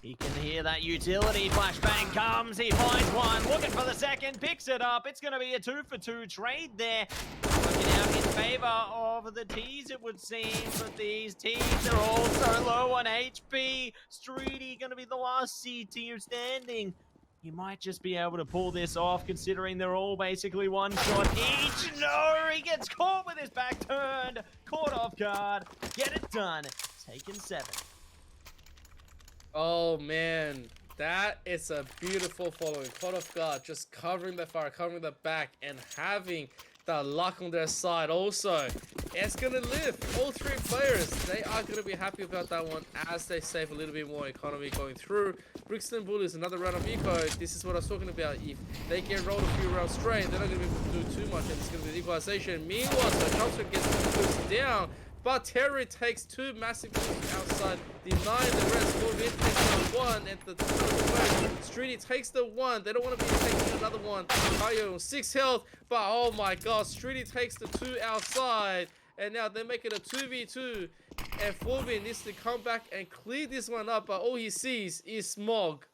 He can hear that utility. Flashbang comes. He finds one. Looking for the second. Picks it up. It's going to be a 2-for-2 trade there. Working out in favor of the T's, it would seem. But these T's are all so low on HP. Streaty going to be the last CT standing. He might just be able to pull this off, considering they're all basically one shot each. No, he gets caught with his back turned. Caught off guard. Get it done. Taken 7. Oh man, that is a beautiful following. Caught off guard, just covering the fire, covering the back, and having the luck on their side also. It's gonna live. All 3 players, they are gonna be happy about that one as they save a little bit more economy going through. Brixton Bullies, another round of eco. This is what I was talking about. If they get rolled a few rounds straight, they're not gonna be able to do too much, and it's gonna be the equalization. Meanwhile, so Chubstr gets pushed down, but Terry takes 2 massive moves outside, denying the rest. Forevint takes the 1, and the Streaty takes the 1. They don't want to be taking another one. Kayoh 6 health, but oh my god, Streaty takes the 2 outside, and now they make it a 2v2, and Forevint needs to come back and clear this one up, but all he sees is smog.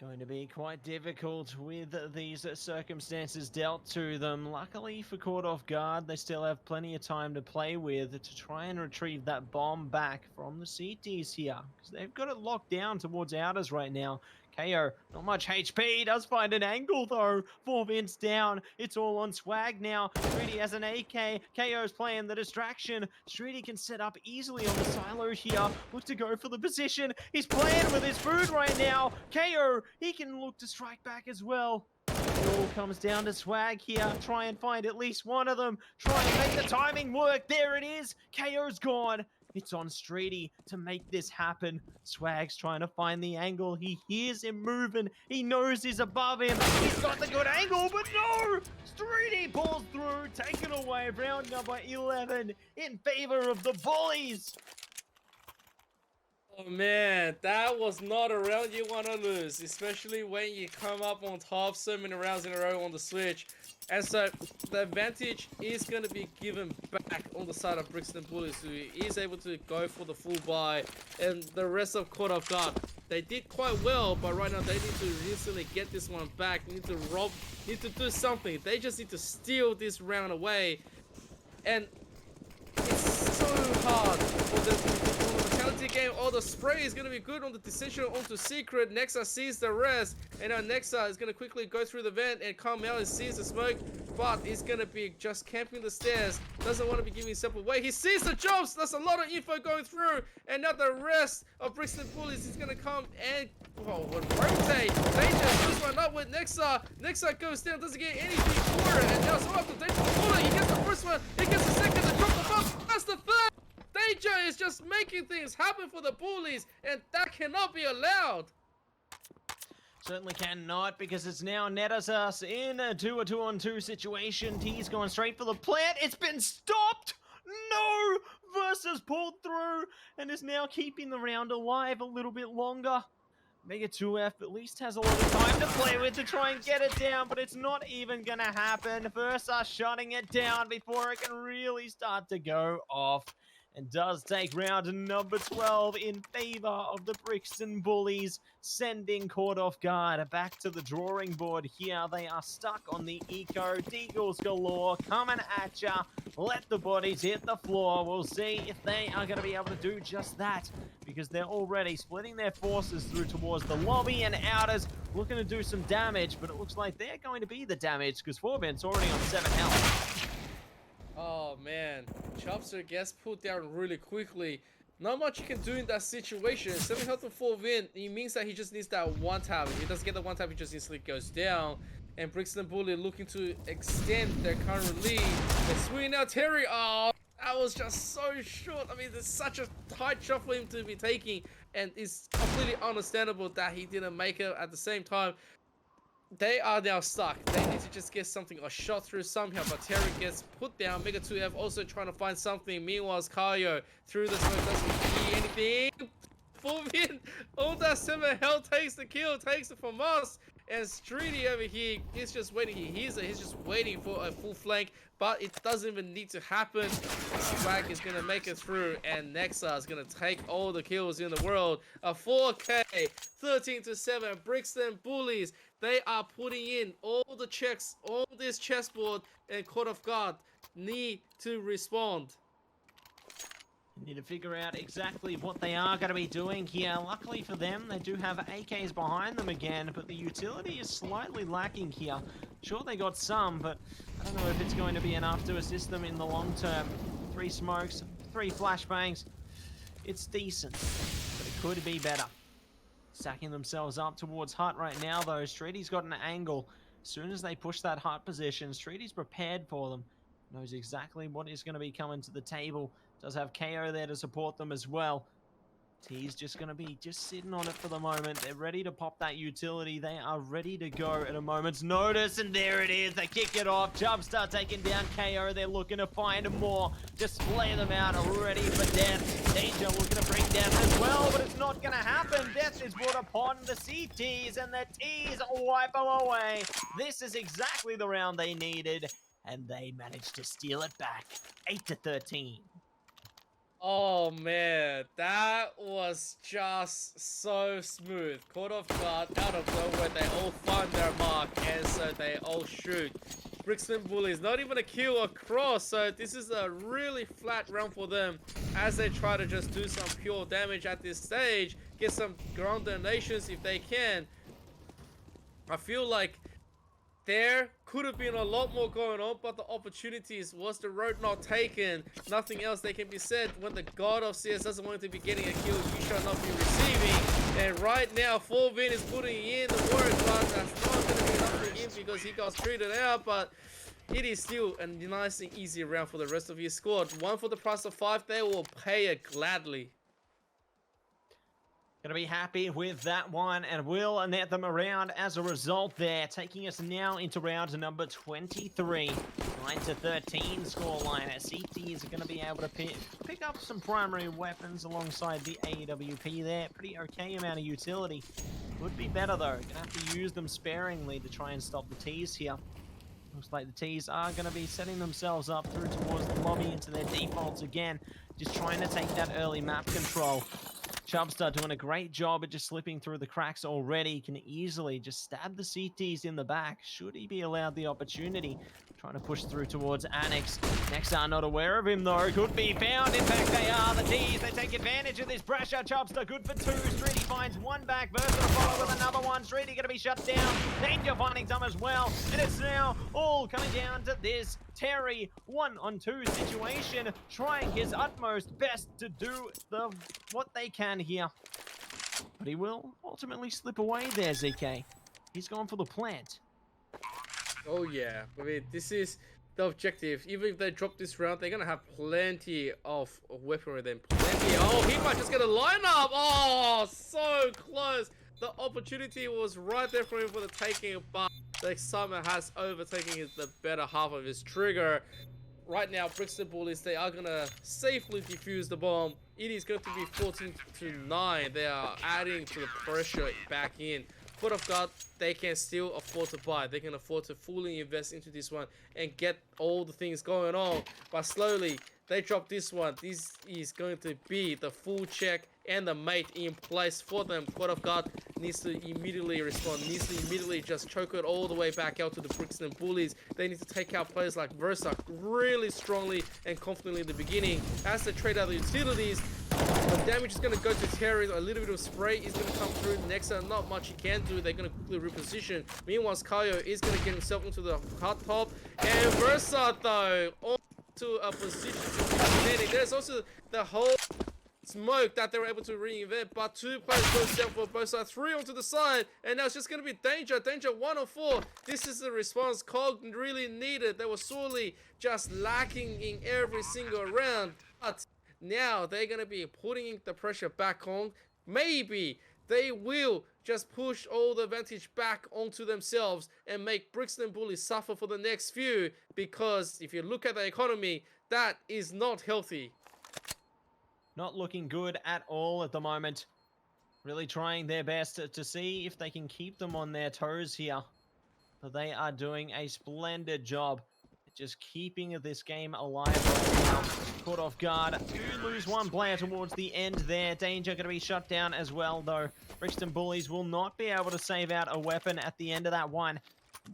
Going to be quite difficult with these circumstances dealt to them. Luckily for Caught Off Guard, they still have plenty of time to play with to try and retrieve that bomb back from the CTs here, because they've got it locked down towards outers right now. Kayoh, not much HP, does find an angle though. Forevint's down, it's all on swag now. Streaty has an AK, Kayoh's playing the distraction. Streaty can set up easily on the silo here. Look to go for the position, he's playing with his food right now. Kayoh, he can look to strike back as well. It all comes down to swag here. Try and find at least one of them. Try and make the timing work. There it is. Kayoh's gone. It's on Streaty to make this happen. Swag's trying to find the angle. He hears him moving. He knows he's above him. He's got the good angle, but no! Streaty pulls through, taken away. Round number 11 in favor of the Bullies. Oh man, that was not a round you want to lose, especially when you come up on top so many rounds in a row on the switch. And so the advantage is going to be given back on the side of Brixton Bullies, who is able to go for the full buy, and the rest of caught off guard. They did quite well, but right now they need to recently get this one back, need to do something. They just need to steal this round away, and it's so hard for them to do the mentality game. Oh, the spray is going to be good on the decision onto secret. Nexar sees the rest, and now Nexar is going to quickly go through the vent and come out and sees the smoke, but he's going to be just camping the stairs. Doesn't want to be giving himself away. He sees the jumps. That's a lot of info going through, and now the rest of Brixton Bullies is going to come and rotate. Danger puts one up with Nexar. Nexar goes down, doesn't get anything for it, and now so after Danger bullet, he gets the first one, he gets the second, and drop the bomb. That's the third. Danger is just making things happen for the Bullies, and that cannot be allowed. Certainly cannot, because it's now Netas in a 2-on-2 situation. T's going straight for the plant. It's been stopped. No! Versus pulled through and is now keeping the round alive a little bit longer. Mega 2F at least has a lot of time to play with to try and get it down, but it's not even going to happen. Versa shutting it down before it can really start to go off. And does take round number 12 in favor of the Brixton Bullies, sending caught off guard back to the drawing board here. They are stuck on the eco. Deagles galore coming at ya. Let the bodies hit the floor. We'll see if they are going to be able to do just that, because they're already splitting their forces through towards the lobby, and Outers looking to do some damage, but it looks like they're going to be the damage because forevint's already on 7 health. Oh man, Chubstr gets put down really quickly. Not much you can do in that situation. 7 health and forevint, it means that he just needs that one tap. If he doesn't get the one tap, he just instantly goes down. And Brixton Bully looking to extend their current lead. They swing out Terry. Oh, that was just so short. I mean, there's such a tight shot for him to be taking, and it's completely understandable that he didn't make it at the same time. They are now stuck. They need to just get something, a shot through somehow, but Terry gets put down. Mega 2F also trying to find something. Meanwhile, Kayoh through the smoke doesn't see anything. Forevint on that 7 health takes the kill, takes it from us. And Streaty over here, he's just waiting. He hears it. He's just waiting for a full flank, but it doesn't even need to happen. Swag is going to make it through, and Nexar is going to take all the kills in the world. A 4K, 13-7, Brixton Bullies. They are putting in all the checks on this chessboard, and caught off guard need to respond. Need to figure out exactly what they are going to be doing here. Luckily for them, they do have AKs behind them again, but the utility is slightly lacking here. Sure, they got some, but I don't know if it's going to be enough to assist them in the long term. 3 smokes, 3 flashbangs. It's decent, but it could be better. Stacking themselves up towards hut right now, though. Streaty's got an angle. As soon as they push that hut position, Streaty's prepared for them. Knows exactly what is going to be coming to the table. Does have kayoh there to support them as well. T's just going to be just sitting on it for the moment. They're ready to pop that utility. They are ready to go at a moment's notice. And there it is. They kick it off. Chubstr taking down kayoh. They're looking to find more. Display them out. Ready for death. Danger looking to bring death as well. But it's not going to happen. Death is brought upon the CTs. And the T's wipe them away. This is exactly the round they needed. And they managed to steal it back. 8-13. Oh man, that was just so smooth. Caught off guard, out of nowhere, they all find their mark, and so they all shoot. Brixton Bullies, not even a kill across, so this is a really flat round for them as they try to just do some pure damage at this stage, get some ground donations if they can. I feel like there could have been a lot more going on, but the opportunities was the road not taken. Nothing else they can be said. When the god of CS doesn't want to be getting a kill, you shall not be receiving. And right now, forevint is putting in the work, but that's not going to be enough for him because he got treated out. But it is still a nice and easy round for the rest of your squad. 1 for the price of 5, they will pay it gladly. Gonna be happy with that one, and will net them around as a result there, taking us now into round number 23. 9-13 scoreline. CTs are gonna be able to pick up some primary weapons alongside the AWP there. Pretty okay amount of utility. Would be better though. Gonna have to use them sparingly to try and stop the T's here. Looks like the T's are going to be setting themselves up through towards the lobby into their defaults again. Just trying to take that early map control. Chubstr doing a great job at just slipping through the cracks already. Can easily just stab the CTs in the back. Should he be allowed the opportunity. Trying to push through towards Annex. Nexar not aware of him though. Could be found. In fact, they are. The T's, they take advantage of this pressure. Chubstr good for 2. Streaty finds 1 back. Versa to follow with another one. Streaty going to be shut down. Danger finding some as well. And it's now all coming down to this Terry 1-on-2 situation. Trying his utmost best to do what they can here. But he will ultimately slip away there, ZK. He's gone for the plant. Oh yeah, I mean, this is the objective. Even if they drop this round, they're gonna have plenty of weaponry then. Plenty. Oh, he might just get a lineup. Oh, so close. The opportunity was right there for him for the taking, but the excitement has overtaken the better half of his trigger. Right now, Brixton Bullies, they are gonna safely defuse the bomb. It is going to be 14-9. They are adding to the pressure back in. Foot of guard, they can still afford to buy. They can afford to fully invest into this one and get all the things going on. But slowly, they drop this one. This is going to be the full check and the mate in place for them. Foot of guard needs to immediately respond. Needs to immediately just choke it all the way back out to the Brixton Bullies. They need to take out players like Versa really strongly and confidently in the beginning. As they trade out the utilities, the damage is going to go to Terry. A little bit of spray is going to come through. Nexar, not much he can do. They're going to quickly reposition. Meanwhile, Kayoh is going to get himself into the hot top. And Versa, though, onto a position to be standing. There's also the whole smoke that they were able to reinvent. But 2 players goes down for both sides. 3 onto the side. And now it's just going to be Danger. Danger 1 on 4. This is the response Cog really needed. They were sorely just lacking in every single round. But now they're going to be putting the pressure back on. Maybe they will just push all the advantage back onto themselves and make Brixton Bullies suffer for the next few. Because if you look at the economy, that is not healthy. Not looking good at all at the moment. Really trying their best to see if they can keep them on their toes here. But they are doing a splendid job. Just keeping this game alive right now. Caught off guard. Do lose 1 player towards the end there. Danger going to be shut down as well, though. Brixton Bullies will not be able to save out a weapon at the end of that one.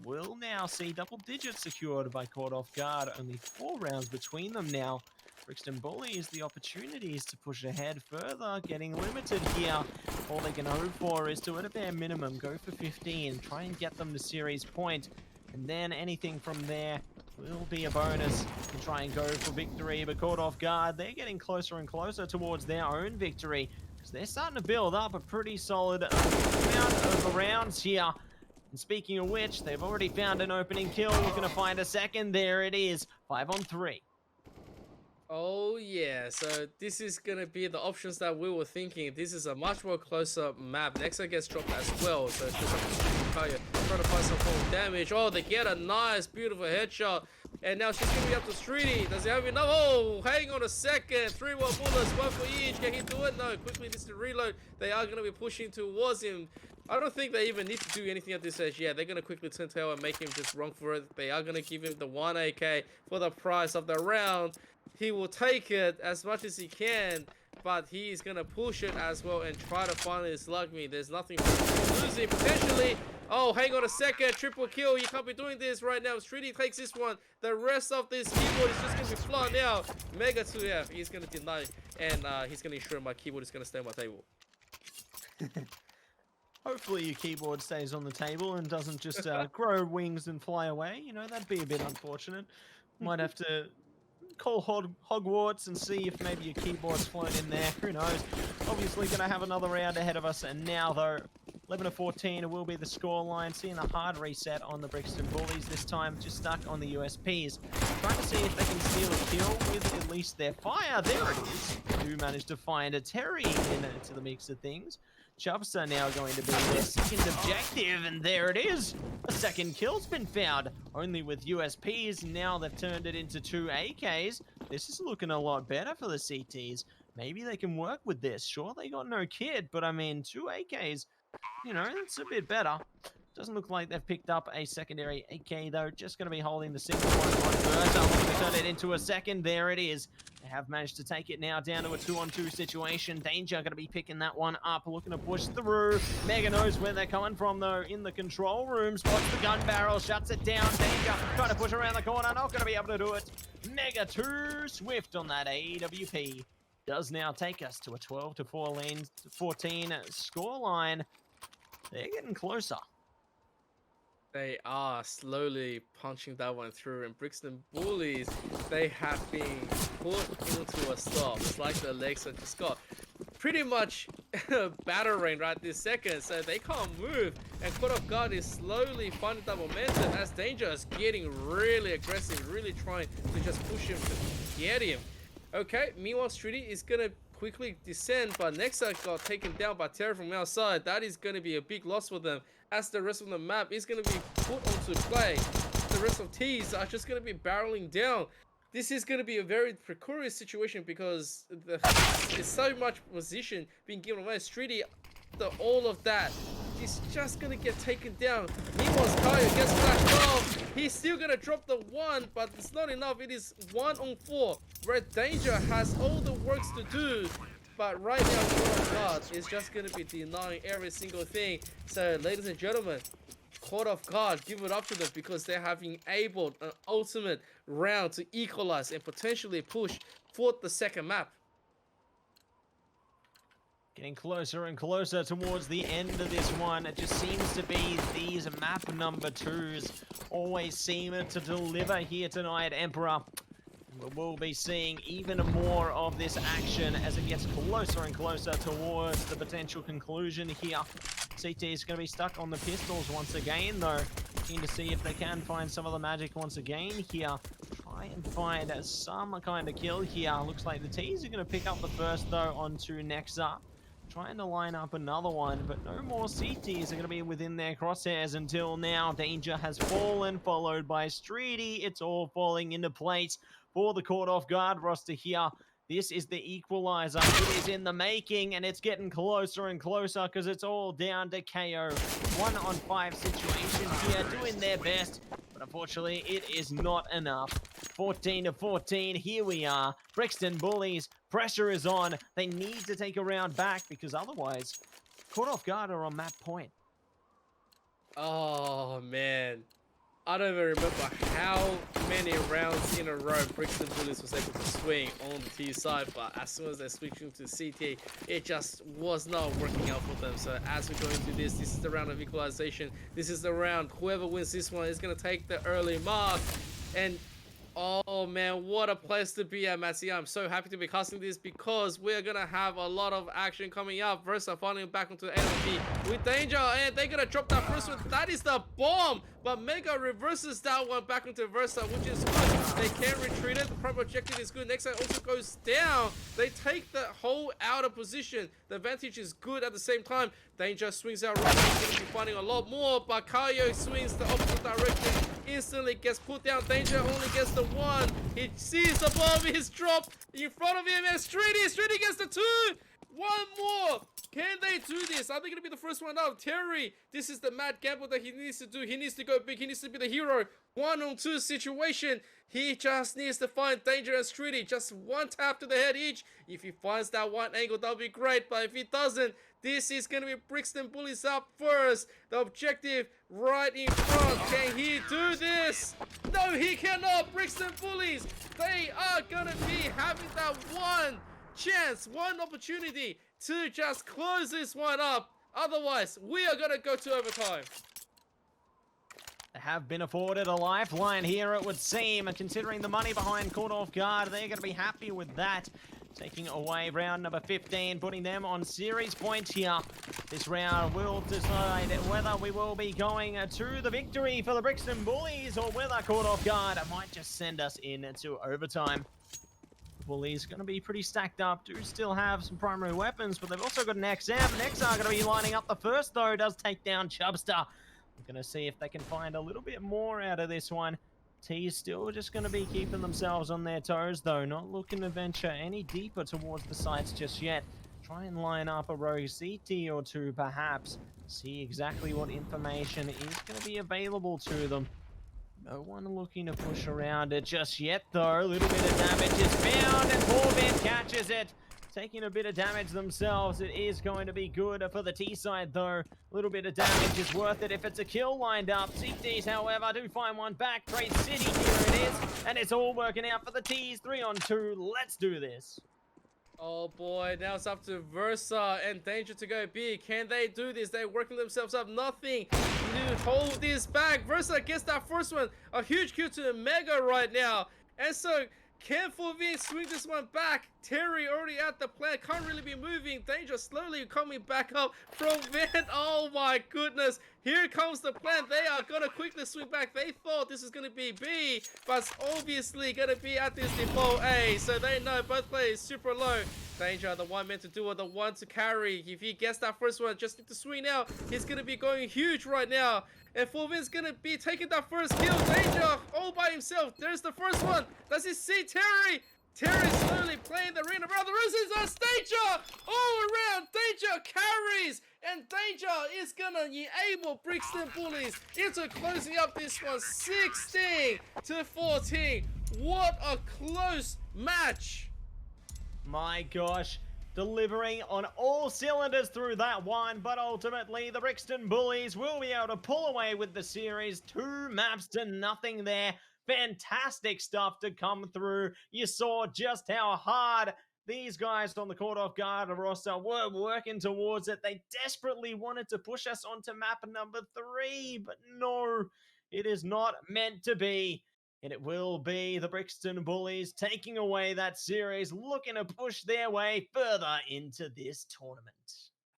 Will now see double digits secured by Caught Off Guard. Only 4 rounds between them now. Brixton Bullies, the opportunities to push ahead further, getting limited here. All they can hope for is to, at a bare minimum, go for 15. Try and get them to series point. And then anything from there will be a bonus to try and go for victory, but Caught Off Guard, they're getting closer and closer towards their own victory because they're starting to build up a pretty solid amount of rounds here. And speaking of which, they've already found an opening kill. Looking to find a second. There it is. 5 on 3. Oh yeah, so this is gonna be the options that we were thinking. This is a much more closer map. Nexar gets dropped as well, so it's just trying to find some form of damage. Oh, they get a nice, beautiful headshot. And now she's gonna be up to Streaty. Does he have enough? Oh, hang on a second. 3 more bullets, 1 for each. Can he do it? No, quickly needs to reload. They are gonna be pushing towards him. I don't think they even need to do anything at this stage. Yeah, they're gonna quickly turn tail and make him just run for it. They are gonna give him the 1 AK for the price of the round. He will take it as much as he can, but he is going to push it as well and try to finally slug me. There's nothing losing potentially. Oh, hang on a second. Triple kill. You can't be doing this right now. Streaty takes this one. The rest of this keyboard is just going to be flying out. Mega 2F. He's going to deny, and he's going to ensure my keyboard is going to stay on my table. Hopefully your keyboard stays on the table and doesn't just grow wings and fly away. You know, that'd be a bit unfortunate. Might have to call Hogwarts and see if maybe your keyboard's flown in there. Who knows? Obviously going to have another round ahead of us. And now, though, 11-14 will be the scoreline. Seeing a hard reset on the Brixton Bullies this time, just stuck on the USPs. Trying to see if they can steal a kill with at least their fire. There it is. Do manage to find a Terry into the mix of things. Chubstr now going to be their second objective, and there it is. A second kill's been found, only with USPs. Now they've turned it into 2 AKs. This is looking a lot better for the CTs. Maybe they can work with this. Sure, they got no kid, but I mean, 2 AKs, you know, that's a bit better. Doesn't look like they've picked up a secondary AK, though. Just going to be holding the single one on first. I'm going to turn it into a second. There it is. They have managed to take it now down to a 2-on-2 situation. dangeRj going to be picking that one up, looking to push through. Mega knows where they're coming from, though, in the control room. Spots the gun barrel, shuts it down. dangeRj trying to push around the corner. Not going to be able to do it. Mega too swift on that AWP. Does now take us to a 12-14 scoreline. They're getting closer. They are slowly punching that one through, and Brixton Bullies, they have been put into a stop. It's like the legs are just got pretty much battering right this second, so they can't move. And Caught Off Guard is slowly finding that momentum as dangeRj is getting really aggressive, really trying to just push him to get him. Okay, meanwhile, Streaty is gonna quickly descend, but nexar got taken down by Terry from outside. That is gonna be a big loss for them, as the rest of the map is gonna be put onto play. The rest of T's are just gonna be barreling down. This is gonna be a very precarious situation because there's so much position being given away. Streaty, after all of that, he's just gonna get taken down. Meanwhile, kayoh gets flashed off. He's still gonna drop the 1, but it's not enough. It is 1-on-4, where dangeRj has all the works to do. But right now, Caught Off Guard is just gonna be denying every single thing. So, ladies and gentlemen, Caught Off Guard, give it up to them because they have enabled an ultimate round to equalize and potentially push for the second map. Getting closer and closer towards the end of this one. It just seems to be these map number 2s always seem to deliver here tonight, Emperor. We'll be seeing even more of this action as it gets closer and closer towards the potential conclusion here. CT is going to be stuck on the pistols once again, though. Keen to see if they can find some of the magic once again here. Try and find some kind of kill here. Looks like the T's are going to pick up the first, though, onto nexar. Trying to line up another one, but no more CTs are going to be within their crosshairs until now. dangeRj has fallen, followed by streaty. It's all falling into place for the Caught Off Guard roster here. This is the equalizer. It is in the making, and it's getting closer and closer because it's all down to kayoh. 1-on-5 situation here, doing their best, but unfortunately, it is not enough. 14-14, here we are. Brixton Bullies, pressure is on. They need to take a round back because otherwise, Caught Off Guard are on map point. Oh, man. I don't even remember how many rounds in a row Brixton Bullies was able to swing on the T side, but as soon as they switched into CT, it just was not working out for them. So as we go into this is the round of equalization. This is the round. Whoever wins this one is going to take the early mark. And oh man, what a place to be at, Matty. I'm so happy to be casting this because we're gonna have a lot of action coming up. Versa finally back onto the AWP with dangeRj, and they're gonna drop that first one. That is the bomb, but Mega reverses that one back into Versa, which is good. They can retreat it. The prime objective is good. nexar also goes down. They take the whole outer position. The advantage is good at the same time. dangeRj swings out right. He's gonna be finding a lot more, but kayoh swings the opposite direction. Instantly gets put down. dangeRj only gets the 1. He sees the bomb. He's dropped in front of him, and streaty gets the 2. One more. Can they do this? Are they going to be the first one out? Terry, this is the mad gamble that he needs to do. He needs to go big. He needs to be the hero. 1-on-2 situation. He just needs to find dangeRj and streaty. Just one tap to the head each. If he finds that one angle, that'll be great. But if he doesn't, this is going to be Brixton Bullies up first. The objective right in front. Can he do this? No, he cannot. Brixton Bullies, they are going to be having that one chance, one opportunity to just close this one up. Otherwise, we are going to go to overtime. They have been afforded a lifeline here, it would seem, and considering the money behind Caught Off Guard, they're going to be happy with that. taking away round number 15, putting them on series points here. This round will decide whether we will be going to the victory for the Brixton Bullies or whether caught off guard might just send us into overtime. Bullies going to be pretty stacked up, do still have some primary weapons, but they've also got an XM. Nexar going to be lining up the first, though, does take down Chubstr. We're going to see if they can find a little bit more out of this one. T is still just going to be keeping themselves on their toes, though, not looking to venture any deeper towards the sites just yet. Try and line up a rogue CT or two, perhaps. See exactly what information is going to be available to them. No one looking to push around it just yet, though. A little bit of damage is found, and forevint catches it. Taking a bit of damage themselves. It is going to be good for the T side, though. A little bit of damage is worth it if it's a kill lined up. CTs, however, do find one back. Trace City, here it is. And it's all working out for the T's. 3 on 2. Let's do this. Oh boy, now it's up to Versa and Danger to go B. Can they do this? They're working themselves up. Nothing to hold this back. Versa gets that first one. A huge kill to the Mega right now. And so, can forevint swing this one back? Terry already at the plant. Can't really be moving. Danger slowly coming back up from vent. Oh my goodness. Here comes the plant. They are going to quickly swing back. They thought this is going to be B, but it's obviously going to be at this default A. So they know both players super low. Danger, the one meant to do it, the one to carry. If he gets that first one, just need to swing out. He's going to be going huge right now. And forevint's going to be taking that first kill. Danger all by himself. There's the first one. Does he see Terry? Terry slowly playing the arena around the roses as Danger all around. Danger carries, and Danger is gonna enable Brixton Bullies into closing up this one 16 to 14. What a close match. My gosh, delivering on all cylinders through that one, but ultimately the Brixton Bullies will be able to pull away with the series. 2 maps to nothing there. Fantastic stuff to come through. You saw just how hard these guys on the caught off guard roster were working towards it. They desperately wanted to push us onto map number 3, but no, it is not meant to be. And it will be the Brixton Bullies taking away that series, looking to push their way further into this tournament.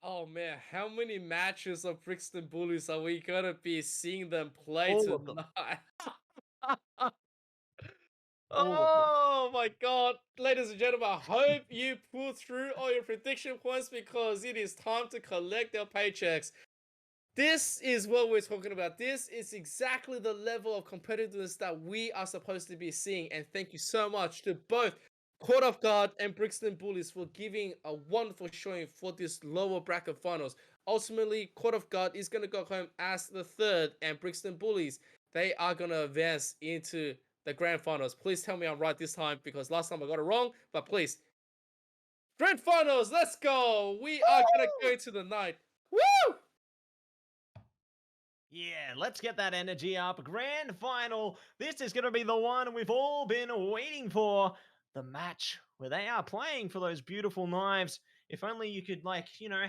Oh man, how many matches of Brixton Bullies are we gonna be seeing them play All of them. tonight? Oh my god, ladies and gentlemen, I hope you pull through all your prediction points because it is time to collect your paychecks. This is what we're talking about. This is exactly the level of competitiveness that we are supposed to be seeing. And thank you so much to both Caught Off Guard and Brixton Bullies for giving a wonderful showing for this lower bracket finals. Ultimately, Caught Off Guard is going to go home as the 3rd, and Brixton Bullies, they are going to advance into the grand finals. Please tell me I'm right this time because last time I got it wrong, but please. Grand finals, let's go. We are going to go to the night. Woo! Yeah, let's get that energy up. Grand final. This is going to be the one we've all been waiting for. The match where they are playing for those beautiful knives. If only you could,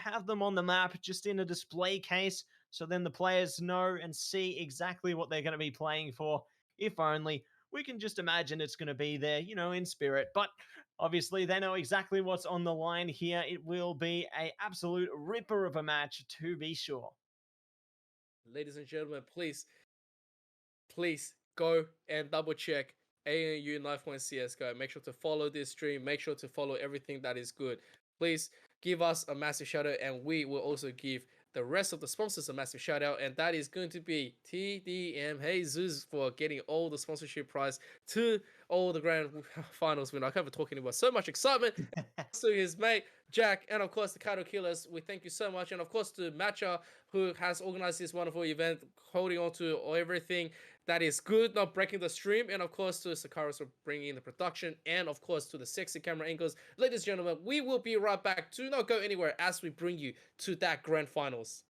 have them on the map just in a display case so then the players know and see exactly what they're going to be playing for. If only. We can just imagine it's going to be there, in spirit. But obviously, they know exactly what's on the line here. It will be an absolute ripper of a match, to be sure. Ladies and gentlemen, please go and double check ANU Knifepoint CS. Go. Make sure to follow this stream. Make sure to follow everything that is good. Please give us a massive shout out, and we will also give the rest of the sponsors a massive shout out, and that is going to be TDM Jesus for getting all the sponsorship prize to all the grand finals winner. I can't be talking about so much excitement. To his mate Jack, and of course the Kayoh Killers, we thank you so much, and of course to Matcha, who has organized this wonderful event, holding on to everything that is good, not breaking the stream, and of course to Sakaris for bringing in the production, and of course to the sexy camera angles. Ladies and gentlemen, we will be right back. Do not go anywhere as we bring you to that grand finals.